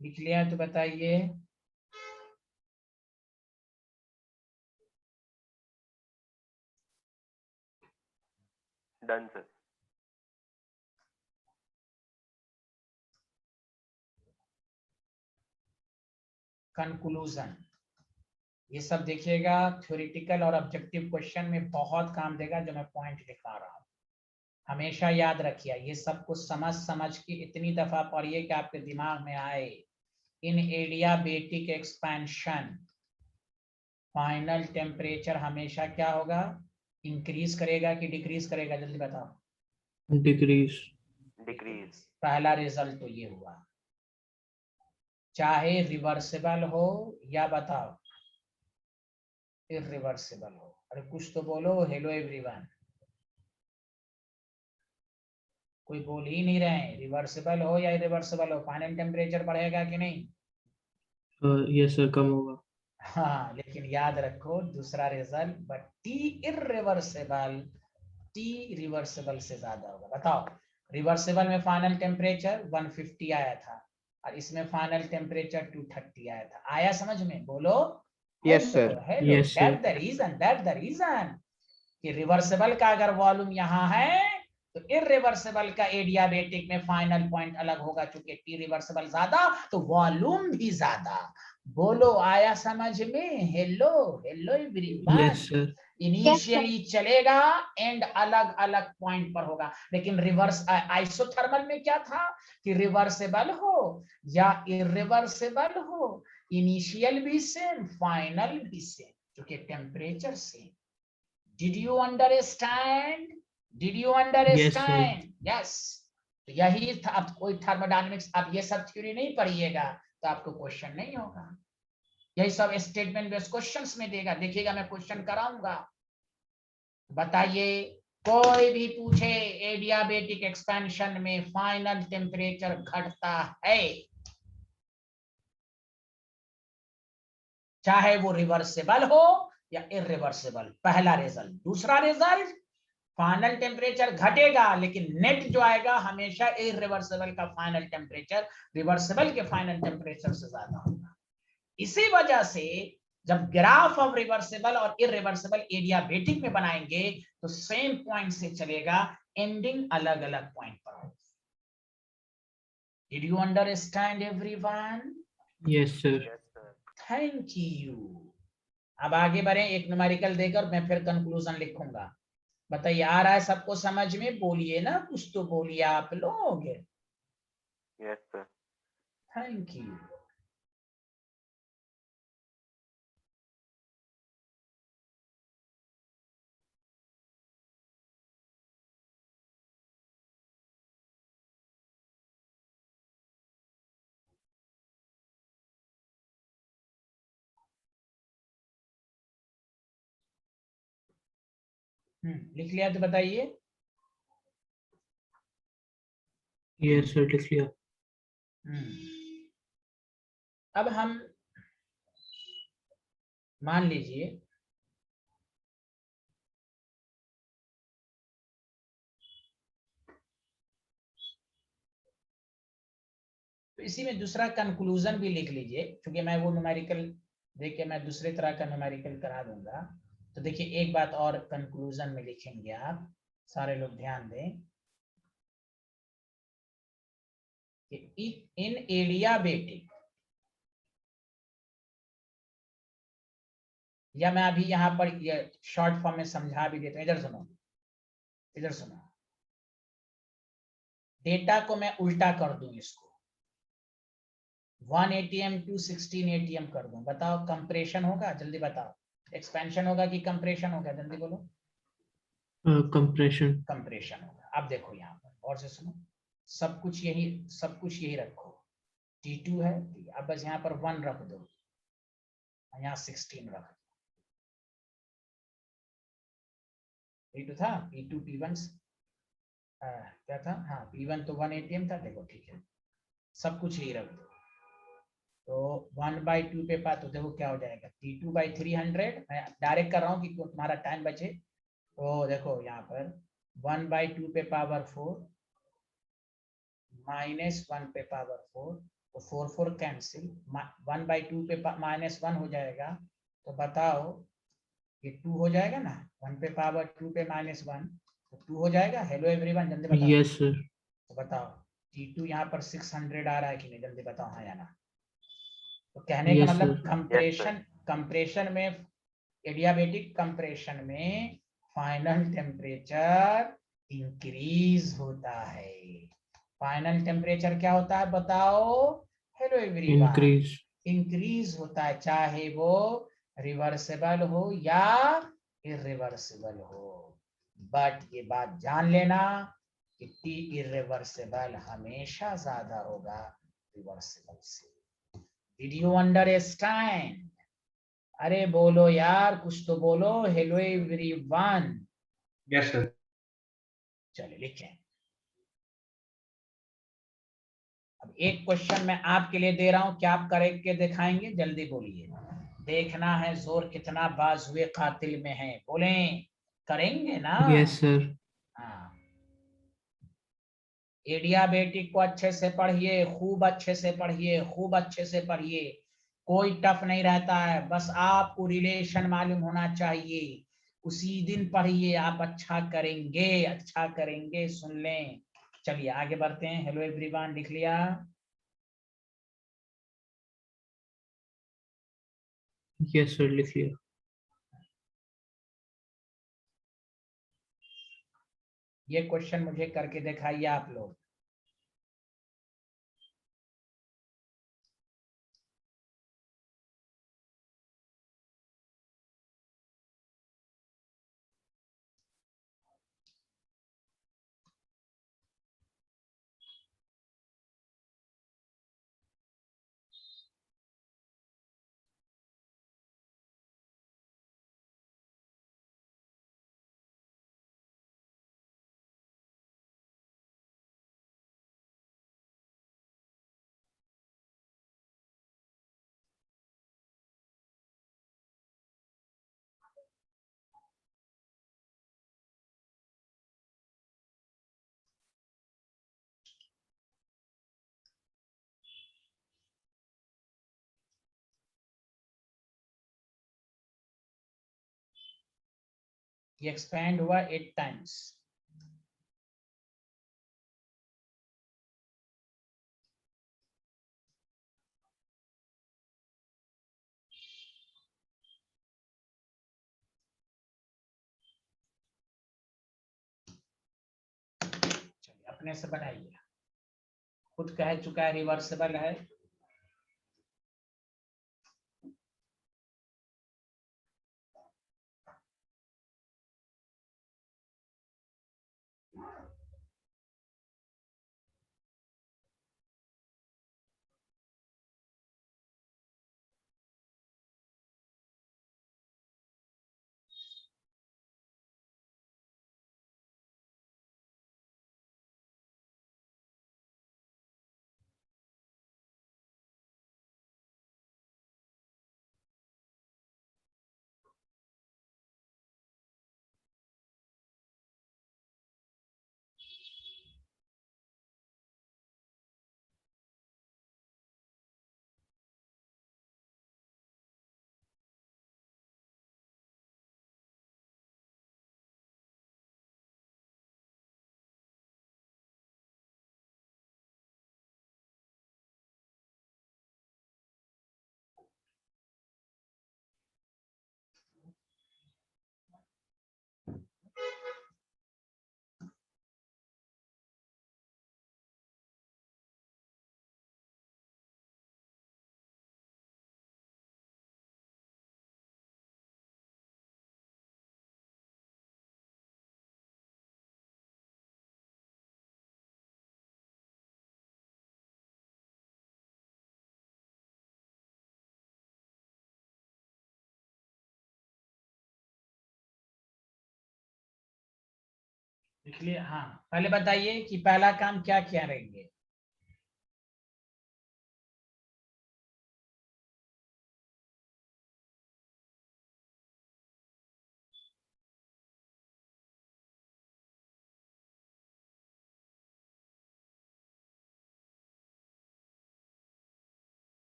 लिख लिया तो बताइए। Done sir. कंक्लूजन, ये सब देखिएगा, थ्योरेटिकल और ऑब्जेक्टिव क्वेश्चन में बहुत काम देगा जो मैं पॉइंट दिखा रहा हूँ। हमेशा याद रखिए, ये सब कुछ समझ समझ के इतनी दफा पढ़िए कि आपके दिमाग में आए। इन एडियाबेटिक एक्सपेंशन फाइनल टेम्परेचर हमेशा क्या होगा? इंक्रीज करेगा कि डिक्रीज करेगा? जल्दी बताओ। Decrease. डिक्रीज। पहला रिजल्ट तो ये हुआ, चाहे रिवर्सिबल हो या बताओ इरिवर्सिबल हो। अरे कुछ तो बोलो। हेलो एवरीवन, कोई बोल ही नहीं रहे हैं। रिवर्सिबल हो या इरिवर्सिबल हो, फाइनल टेम्परेचर बढ़ेगा कि नहीं? Yes, sir. कम होगा. हाँ, लेकिन याद रखो दूसरा result, but T irreversible, T reversible से ज्यादा होगा। बताओ, रिवर्सिबल में फाइनल टेम्परेचर 150 आया था और इसमें फाइनल टेम्परेचर 230 आया था। आया समझ में? बोलो। Yes, sir. Hello, Yes, sir. That the reason कि रिवर्सिबल का अगर वॉल्यूम यहाँ है तो इरिवर्सिबल का एडियाबेटिक में फाइनल पॉइंट अलग होगा। चूंकि टी रिवर्सिबल ज्यादा तो वॉल्यूम भी ज्यादा। बोलो, आया समझ में? Hello hello everyone. Yes, sir. Initially चलेगा, एंड अलग अलग पॉइंट पर होगा। लेकिन रिवर्स आइसोथर्मल में क्या था कि रिवर्सिबल हो या इरिवर्सिबल हो, इनिशियल भी सेम, फाइनल भी सेम, क्योंकि temperature same. Did you understand? Did you Yes, sir. understand? Yes. तो यही था। अब कोई थर्मोडायनेमिक्स, आप ये सब थ्योरी नहीं पढ़िएगा तो आपको क्वेश्चन नहीं होगा। यही सब स्टेटमेंट बेस्ड क्वेश्चंस में देगा। देखिएगा, मैं क्वेश्चन कराऊंगा। बताइए, कोई भी पूछे एडियाबेटिक एक्सपेंशन में फाइनल टेम्परेचर घटता है, चाहे वो रिवर्सिबल हो या इरिवर्सिबल। पहला रिजल्ट। दूसरा रिजल्ट, फाइनल टेम्परेचर घटेगा लेकिन नेट जो आएगा हमेशा इरिवर्सिबल का फाइनल टेम्परेचर रिवर्सिबल के फाइनल टेम्परेचर से ज्यादा होगा। इसी वजह से जब ग्राफ ऑफ रिवर्सिबल और इरिवर्सिबल एडियाबेटिक में बनाएंगे तो सेम पॉइंट से चलेगा, एंडिंग अलग अलग पॉइंट पर होगी। Did you understand everyone? Yes, sir. Yes, sir. Thank you. अब आगे बढ़े, एक न्यूमेरिकल देकर मैं फिर कंक्लूजन लिखूंगा। बताइए आ रहा है सबको समझ में? बोलिए ना, कुछ तो बोलिए आप लोग। Yes, sir. Thank you. लिख लिया तो बताइए। Yes, sir. लिख लिया। अब हम मान लीजिए तो इसी में दूसरा कंक्लूजन भी लिख लीजिए, क्योंकि मैं वो न्यूमेरिकल देख के मैं दूसरे तरह का न्यूमेरिकल करा दूंगा। तो देखिए एक बात और कंक्लूजन में लिखेंगे आप, सारे लोग ध्यान दें कि इन एडियाबेटिक, या मैं अभी यहाँ पर शॉर्ट फॉर्म में समझा भी देता हूँ। इधर सुनो, इधर सुनो, डेटा को मैं उल्टा कर दूं, इसको 1 ATM टू 16 ATM कर दूं, बताओ कंप्रेशन होगा? जल्दी बताओ, एक्सपेंशन होगा कि कंप्रेशन होगा? जल्दी बोलो। Compression. कंप्रेशन होगा। अब देखो यहाँ पर और से सुनो, सब कुछ यही रखो। T2 है, अब बस यहाँ पर 1 रख दो, यहाँ 16 रख दो। P2 था, P2 P1 क्या था? हाँ P1 तो 1 ATM था। देखो ठीक है, सब कुछ यही रख दो। तो 1/2 पे पा, तो देखो क्या हो जाएगा, T2/300। मैं डायरेक्ट कर रहा हूँ कि तुम्हारा टाइम बचे। तो देखो यहाँ पर 1/2 पे पावर 4 माइनस 1 पे पावर 4, तो 4 कैंसिल, 1/2 पे -1 हो जाएगा। तो बताओ ये 2 हो जाएगा ना, 1 पे पावर 2 पे -1 तो 2 हो जाएगा। हेलो एवरीवन, जल्दी बताओ। Yes, sir. तो बताओ T2 यहाँ पर 600 आ रहा है कि नहीं? जल्दी बताओ, हाँ या ना। तो कहने का Yes, मतलब sir. कंप्रेशन में, एडियाबेटिक कंप्रेशन में फाइनल टेम्परेचर इंक्रीज होता है। फाइनल टेम्परेचर क्या होता है बताओ? Hello everyone, Increase. इंक्रीज होता है, चाहे वो रिवर्सिबल हो या इरिवर्सिबल हो। बट ये बात जान लेना कि टी इरिवर्सिबल हमेशा ज्यादा होगा रिवर्सिबल से। Did you understand? अरे बोलो यार, कुछ तो बोलो। Hello everyone. Yes, sir. चलिए लिखें। अब एक क्वेश्चन मैं आपके लिए दे रहा हूं, क्या आप करके दिखाएंगे? जल्दी बोलिए, देखना है जोर कितना बाजुए कातिल में है। बोलें, करेंगे ना? Yes, sir. हाँ, एडियाबेटिक को अच्छे से पढ़िए, खूब अच्छे से पढ़िए, खूब अच्छे से पढ़िए। कोई टफ नहीं रहता है, बस आपको रिलेशन मालूम होना चाहिए। उसी दिन पढ़िए, आप अच्छा करेंगे, अच्छा करेंगे, सुन लें। चलिए आगे बढ़ते हैं। हेलो एवरीवन लिख लिया? Yes, sir. लिख लिया। ये क्वेश्चन मुझे करके दिखाइए आप लोग। ये एक्सपेंड हुआ 8 टाइम्स। चलिए अपने से बनाइए, खुद कह चुका है रिवर्सिबल है। लिख लिया? हाँ, पहले बताइए कि पहला काम क्या क्या रहेंगे।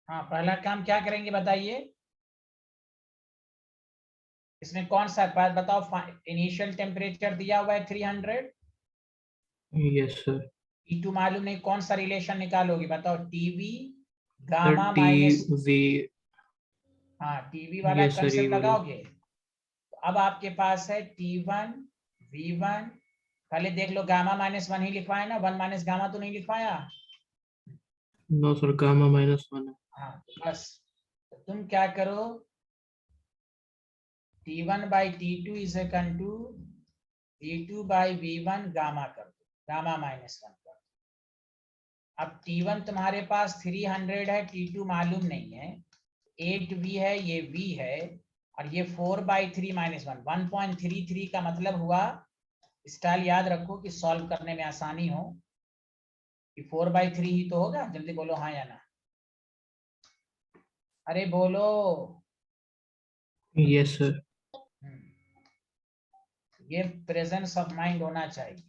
हाँ, पहला काम क्या करेंगे बताइए। इसमें कौन सा बात बताओ, इनिशियल टेम्परेचर दिया हुआ है 300, Yes, sir. T2 मालूम नहीं, कौन सा रिलेशन निकालोगे बताओ, TV Sir, gamma minus, TV. हाँ टीवी वाला Yes, sir. ये कंसेप्ट वाला. लगाओगे। तो अब आपके पास है T1 V1, पहले देख लो गामा -1 ही लिखवाया ना, 1 माइनस गामा तो नहीं लिखवाया। No, sir. Gamma -1 है. हाँ तो बस, तो तुम क्या करो, T1 by T2 is equal to V2 by V1 gamma कर दो, गामा -1 कर दो। अब T1 तुम्हारे पास 300 है, T2 मालूम नहीं है, 8V है, ये V है, और ये 4/3 -1 1.33 का मतलब हुआ, स्टाइल याद रखो कि सॉल्व करने में आसानी हो, कि 4/3 ही तो होगा। जल्दी बोलो हाँ या ना, अरे बोलो। Yes, sir. ये प्रेजेंस ऑफ माइंड होना चाहिए।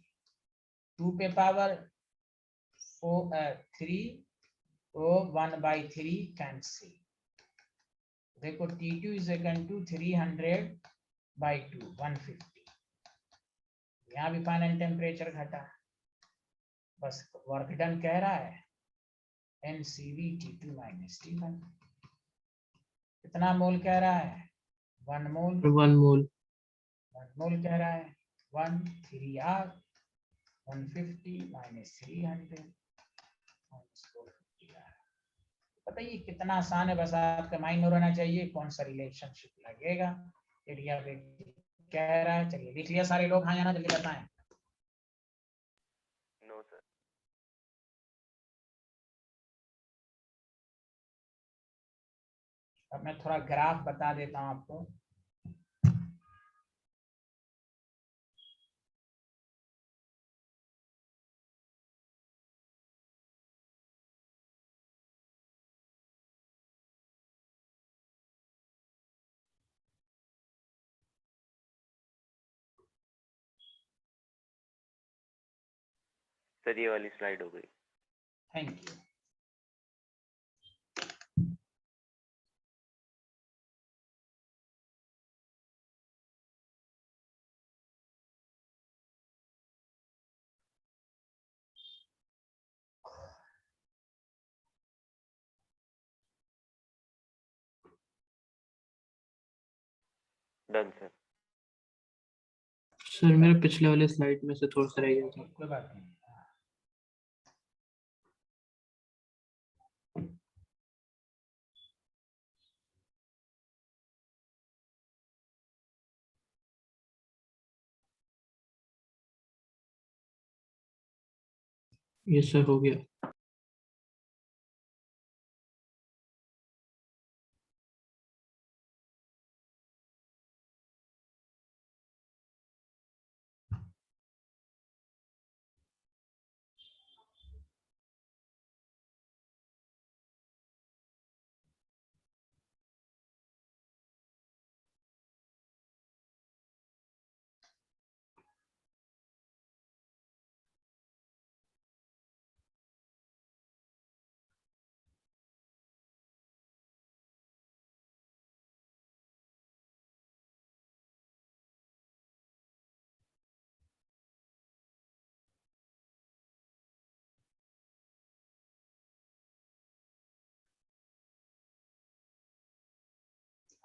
2 पे पावर 3 तो 1/3 कैंसिल। देखो T2 इज इक्वल टू 300/2 150। यहाँ भी फाइनल टेम्परेचर घटा, बस वर्क डन कह रहा है NCV T2 माइनस T1। कितना मोल कह रहा है, 1 मोल। 1 mole. 1 मोल कह रहा है, 1 3R 150 माइनस 300 माइनस 450R। बताइए कितना आसान है, बस आपका माइंड में रहना चाहिए कौन सा रिलेशनशिप लगेगा। एरिया कह रहा है, चलिए लिख लिया सारे लोग हाँ या ना, जल्दी बताएं। No sir. अब मैं थोड़ा ग्राफ बता देता हूं आपको। सर ये वाली स्लाइड हो गई। Thank you. Done sir. Sir मेरे पिछले वाले स्लाइड में से थोड़ा सा रह गया था। कोई बात नहीं। ये सर हो गया।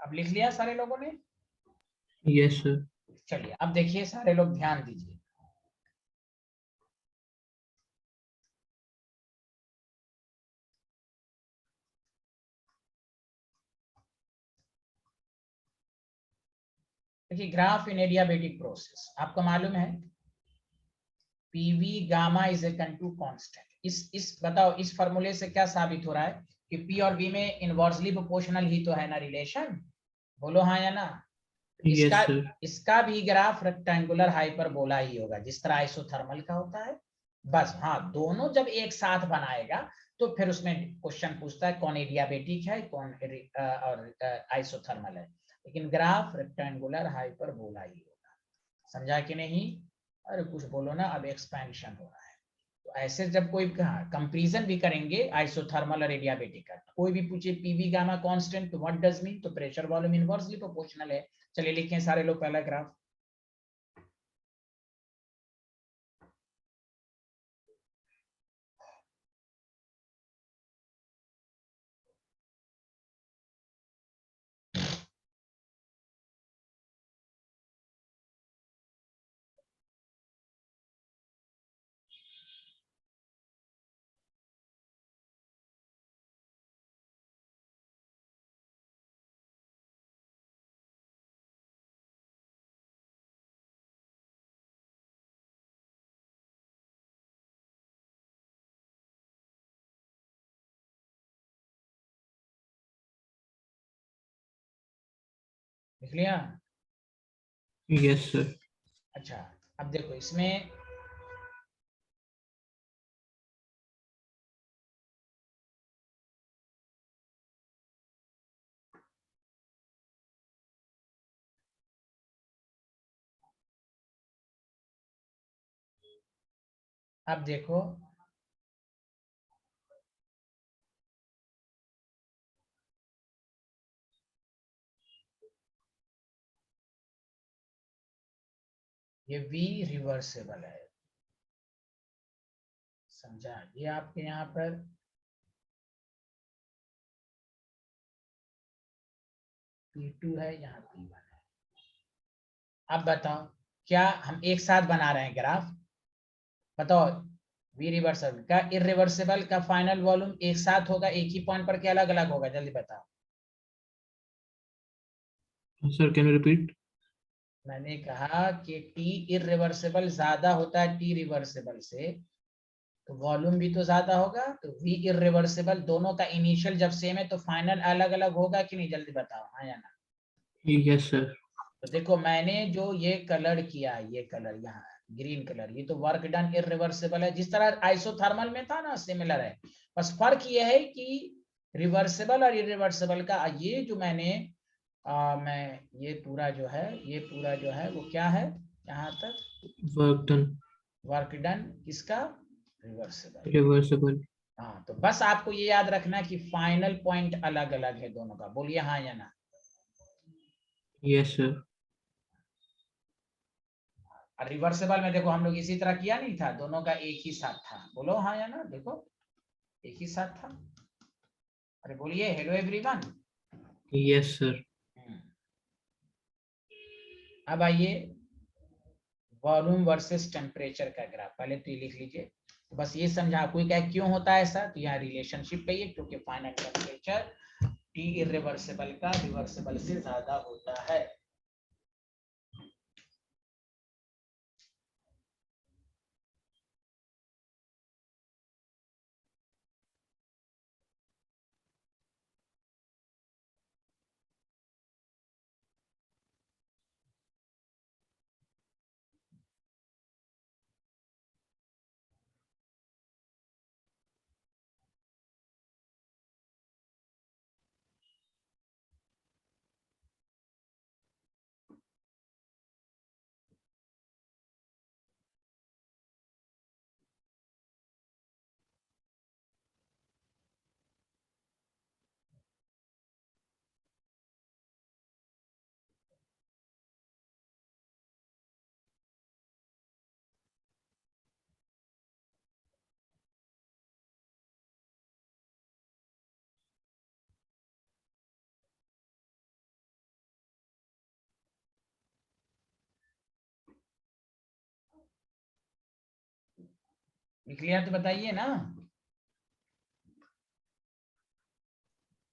अब लिख लिया सारे लोगों ने? Yes sir. चलिए अब देखिए सारे लोग ध्यान दीजिए। देखिए ग्राफ इन एडियाबेटिक प्रोसेस आपको मालूम है PV gamma is equal to constant. इस बताओ इस फॉर्मूले से क्या साबित हो रहा है कि पी और वी में इनवर्सली प्रोपोर्शनल ही तो है ना रिलेशन? बोलो हाँ या ना। Yes sir. इसका भी ग्राफ रेक्टेंगुलर हाइपरबोला ही होगा जिस तरह आइसोथर्मल का होता है। बस हाँ दोनों जब एक साथ बनाएगा तो फिर उसमें क्वेश्चन पूछता है कौन एडियाबेटिक है कौन और आइसोथर्मल है, लेकिन ग्राफ रेक्टेंगुलर हाइपरबोला ही होगा। समझा कि नहीं? अरे कुछ बोलो ना, अब एक्सपेंशन हो रहा है। तो ऐसे जब कोई कंपैरिजन भी करेंगे आइसोथर्मल और एडियाबेटिक का, कोई भी पूछे पीवी गामा कांस्टेंट तो व्हाट डज मीन, तो प्रेशर वॉल्यूम इनवर्सली प्रोपोर्शनल है। चलिए लिखें सारे लोग पहला ग्राफ। लिख लिया? Yes sir. अच्छा अब देखो इसमें अब देखो ये V रिवर्सेबल है। समझा? ये आपके यहाँ पर P2 है, यहाँ P1 है। अब बताओ क्या हम एक साथ बना रहे हैं ग्राफ? बताओ V रिवर्सेबल का इरिवर्सिबल का फाइनल वॉल्यूम एक साथ होगा एक ही पॉइंट पर, क्या अलग अलग होगा? जल्दी बताओ। Sir can you repeat? मैंने कहा कि T इरिवर्सिबल ज्यादा होता है T रिवर्सिबल से, तो वॉल्यूम भी तो ज्यादा होगा। तो V इरिवर्सिबल दोनों का इनिशियल जब सेम है तो फाइनल अलग अलग होगा कि नहीं? जल्दी बताओ हाँ या ना। Yes sir. तो देखो मैंने जो ये कलर किया, ये कलर यहाँ ग्रीन कलर, ये तो वर्क डन इरिवर्सिबल है जिस तरह आइसोथर्मल में था ना, सिमिलर है। बस फर्क ये है कि रिवर्सिबल और इरिवर्सिबल का ये जो मैंने मैं ये पूरा जो है वो क्या है यहाँ तक? Work done. वर्क डन किसका? रिवर्सिबल। reversible. हाँ, तो बस आपको ये याद रखना कि फाइनल पॉइंट अलग अलग है दोनों का। बोलिए हाँ या ना। Yes sir. और रिवर्सिबल में देखो हम लोग इसी तरह किया नहीं था, दोनों का एक ही साथ था। बोलो हाँ या ना, देखो एक ही साथ था। अरे बोलिए हेलो एवरीवन। Yes sir. अब आइए वॉल्यूम वर्सेस टेम्परेचर का ग्राफ, पहले तो ये लिख लीजिए। तो बस ये समझा कोई क्या क्यों होता है ऐसा, तो यहाँ रिलेशनशिप पे है, क्योंकि फाइनल टेम्परेचर टी इरिवर्सिबल का रिवर्सिबल से ज्यादा होता है। लिख लिया तो बताइए ना।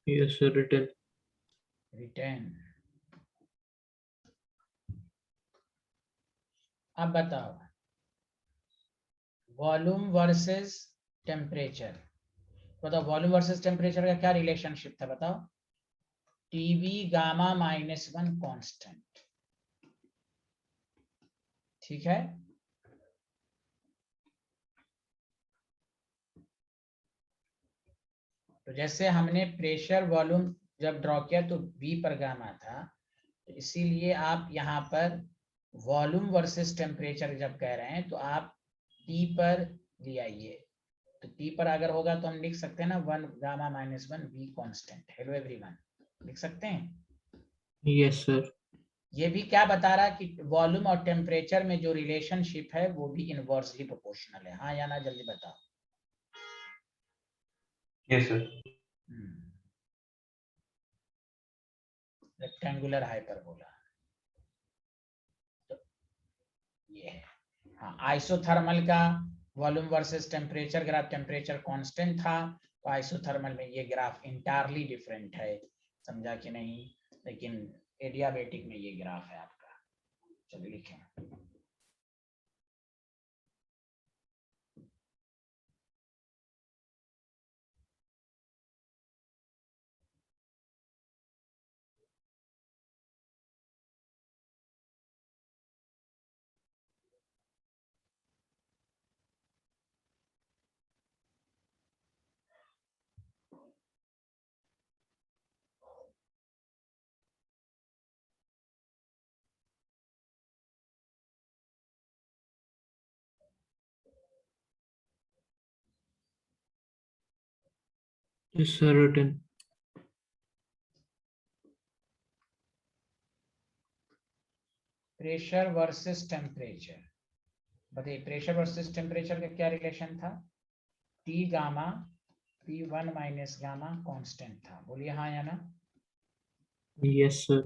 Yes sir, written. रिटर्न। अब बताओ वॉल्यूम वर्सेस टेम्परेचर। बताओ वॉल्यूम वर्सेस टेम्परेचर का क्या रिलेशनशिप था, बताओ। टीवी गामा -1 कांस्टेंट, ठीक है। तो जैसे हमने प्रेशर वॉल्यूम जब ड्रॉ किया तो V पर गामा था, तो इसीलिए आप यहाँ पर वॉल्यूम वर्सेस टेम्परेचर जब कह रहे हैं तो आप T पर ले आइए। तो T पर अगर होगा तो हम लिख सकते हैं ना 1 gamma -1 V constant. Hello everyone, लिख सकते हैं। Yes sir. ये भी क्या बता रहा है कि वॉल्यूम और टेम्परेचर में जो रिलेशनशिप है वो भी इनवर्सली प्रोपोर्शनल है। हाँ या ना, जल्दी बताओ। Yes sir. रेक्टेंगुलर हाइपरबोला, तो ये है। हाँ, आइसोथर्मल का volume versus temperature graph, temperature constant था, तो आइसोथर्मल में ये ग्राफ इंटायरली डिफरेंट है। समझा कि नहीं? लेकिन एडियाबेटिक में ये ग्राफ है आपका। चलिए लिखें। Yes sir, written. Pressure versus temperature, बताइए प्रेशर वर्सेस टेम्परेचर का क्या रिलेशन था। T gamma P1 minus gamma constant था। बोलिए हाँ या ना। Yes sir.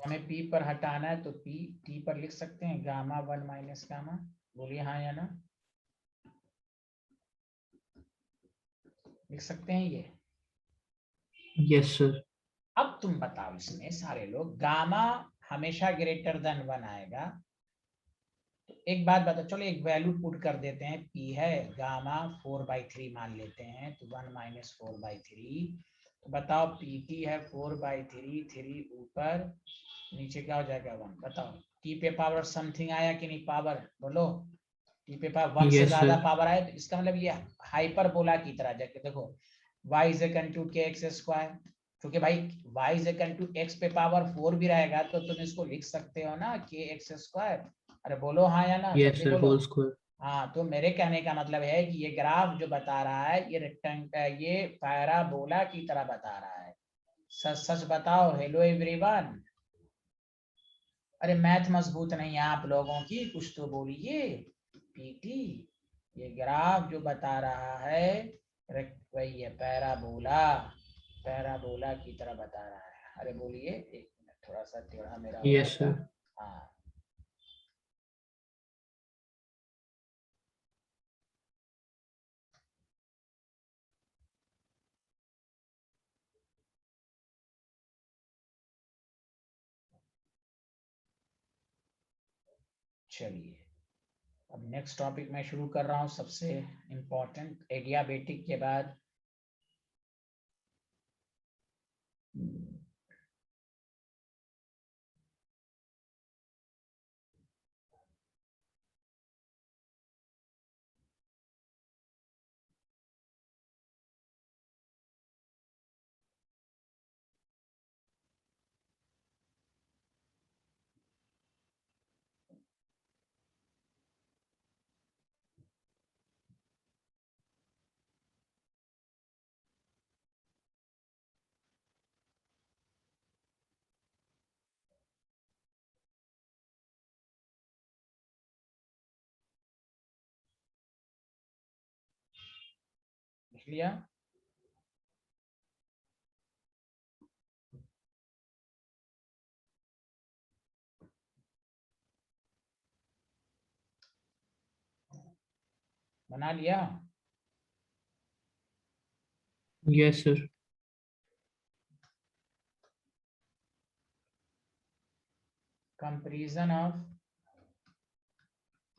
हमें P पर हटाना है तो P T पर लिख सकते हैं गामा 1 माइनस गामा। बोलिए हाँ या ना, लिख सकते हैं ये। Yes sir. अब तुम बताओ इसमें सारे लोग गामा हमेशा ग्रेटर देन 1 आएगा। तो एक बात बता, चलो एक वैल्यू पुट कर देते हैं। P है गामा 4/3 मान लेते हैं, तो 1 माइनस 4/3। तो बताओ PT है 4/3, 3 ऊपर नीचे क्या हो जाएगा 1। बताओ T पे पावर समथिंग आया कि नहीं, पावर बोलो। T पे पावर 1 से Yes ज्यादा sir. पावर आया, तो इसका मतलब ये हाइपरबोला की तरह जाके देखो y is equal to kx²। क्योंकि भाई y is equal to x पे पावर 4 भी रहेगा तो तुम इसको लिख सकते हो ना kx²। अरे बोलो हाँ या ना, Yes जल्दी sir, बोलो। whole square. हाँ, तो मेरे कहने का मतलब है कि ये ग्राफ जो बता रहा है ये ये पैराबोला की तरह बता रहा है। सच सच बताओ। Hello everyone. अरे मैथ मजबूत नहीं है आप लोगों की, कुछ तो बोलिए। पीटी, ये ग्राफ जो बता रहा है वही है, पैराबोला। पैराबोला की तरह बता रहा है। अरे बोलिए, एक मिनट, थोड़ा सा टेढ़ा मेरा हो Yes, गया। sir. हाँ, चलिए अब नेक्स्ट टॉपिक मैं शुरू कर रहा हूँ। सबसे इम्पोर्टेंट एडियाबेटिक के बाद लिख लिया। बना लिया। Yes, sir. Comparison of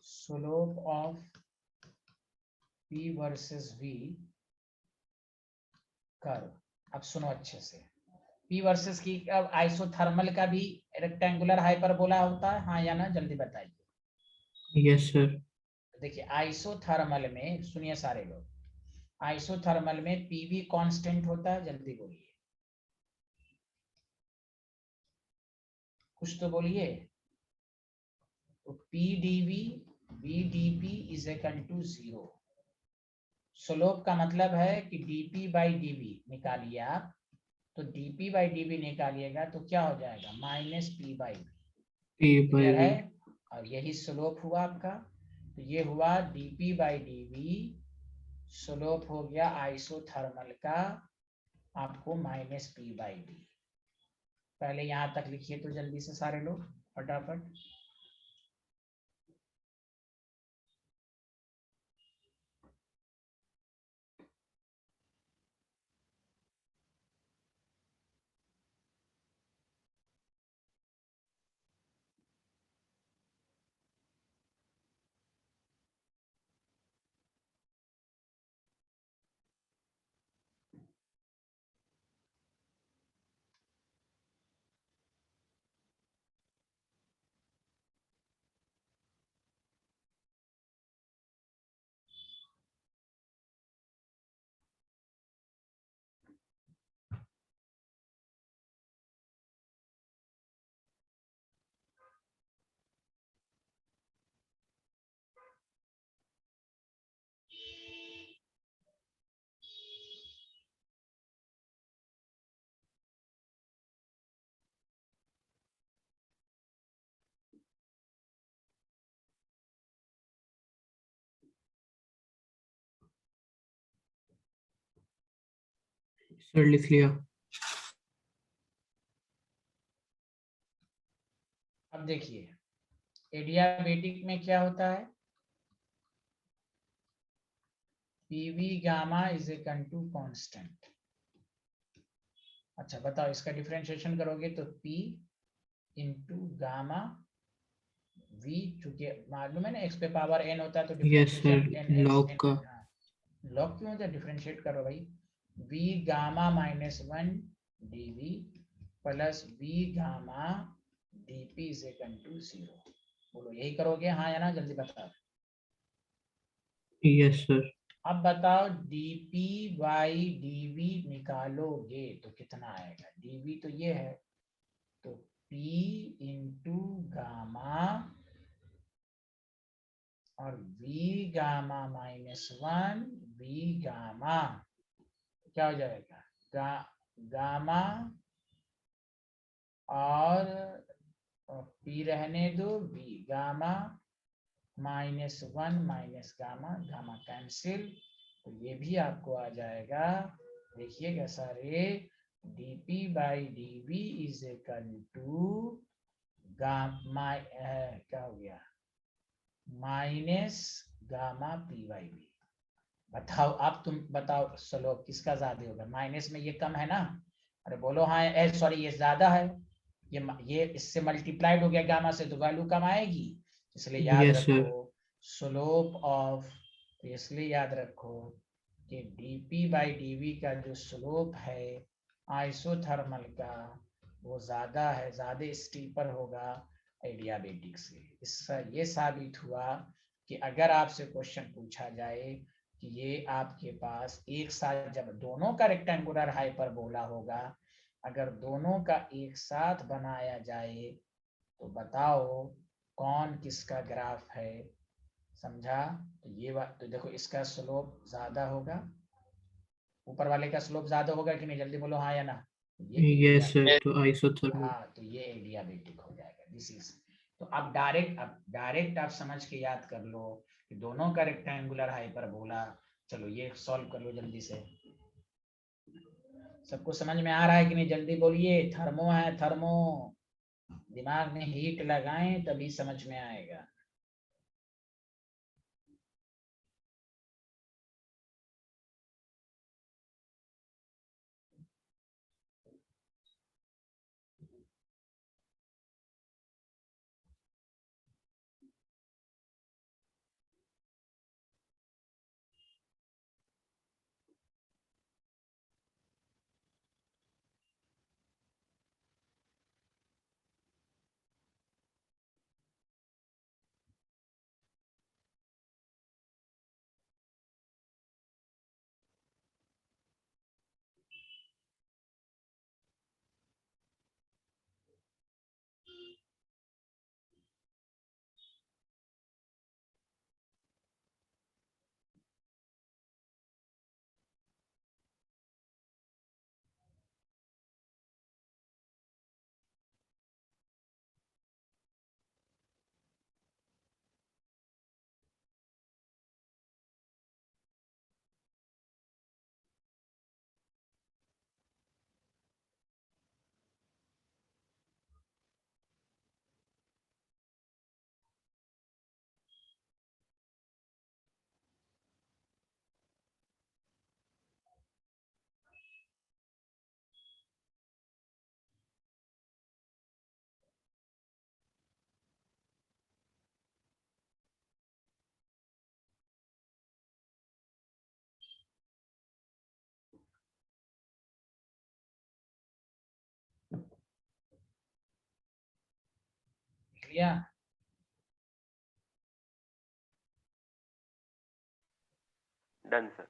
slope of P versus V curve. अब सुनो अच्छे से। P वर्सेस की अब आइसोथर्मल का भी रेक्टेंगुलर हाइपरबोला होता है, हाँ या ना, जल्दी बताइए। Yes, sir. देखिए आइसोथर्मल में, सुनिए सारे लोग, आइसोथर्मल में पीवी कांस्टेंट होता है, जल्दी बोलिए, कुछ तो बोलिए। तो P dV V dP is equal to 0। Slope का मतलब है कि डीपी बाई डीवी निकालिए आप, तो डीपी बाई डीवी निकालिएगा तो क्या हो जाएगा, minus P by V. P by clear है? V. और यही स्लोप हुआ आपका। तो ये हुआ डीपी बाई डीवी, स्लोप हो गया आइसोथर्मल का आपको माइनस पी बाई डी। पहले यहां तक लिखिए तो जल्दी से सारे लोग फटाफट। Sir, लिख लिया. अब देखिए एडियाबेटिक में क्या होता है, PV gamma is equal to constant. अच्छा बताओ, इसका डिफरेंशिएशन करोगे तो P इंटू गामा V, चूंकि मालूम है ना x पे पावर n होता है तो Yes, sir. Differentiation n Log x का. लॉग क्यों होता है, डिफरेंशिएट करो भाई। V gamma minus 1 dV plus V gamma dP is equal to 0। बोलो यही करोगे, हाँ या ना, जल्दी बताओ। Yes, sir. अब बताओ dP बाई dV निकालोगे तो कितना आएगा, dV तो ये है, तो P इंटू गामा और v gamma minus 1 v gamma क्या हो जाएगा गामा और p रहने दो v gamma -1 minus gamma gamma cancel, तो ये भी आपको आ जाएगा। देखिएगा सारे dp by dv is equal to gamma क्या हो गया minus gamma P by V. बताओ अब तुम बताओ स्लोप किसका ज्यादा होगा, माइनस में ये कम है ना, अरे बोलो हाँ, सॉरी ये ज्यादा है, ये इससे मल्टीप्लाइड हो गया गामा से तो वैल्यू कम आएगी, इसलिए याद Yes, sir. रखो स्लोप ऑफ, तो इसलिए याद रखो कि dp बाई dv का जो स्लोप है आइसोथर्मल का वो ज्यादा है, ज्यादा स्टीपर होगा एडियाबेटिक से। इसका ये साबित हुआ कि अगर आपसे क्वेश्चन पूछा जाए कि ये आपके पास एक साथ जब दोनों का रेक्टेंगुलर हाइपरबोला होगा, अगर दोनों का एक साथ बनाया जाए तो बताओ कौन किसका ग्राफ है, समझा? तो ये बात तो देखो, इसका स्लोप ज्यादा होगा, ऊपर वाले का स्लोप ज्यादा होगा कि नहीं, जल्दी बोलो हाँ या ना। Yes, sir. तो isothermal. हाँ, तो ये एडियाबेटिक हो जाएगा, दिस इज। तो अब डायरेक्ट आप समझ के याद कर लो कि दोनों का रेक्टेंगुलर हाइपरबोला। चलो ये सॉल्व कर लो जल्दी से। सबको समझ में आ रहा है कि नहीं, जल्दी बोलिए। थर्मो है, थर्मो, दिमाग में हीट लगाएं तभी समझ में आएगा। लिया? Done sir.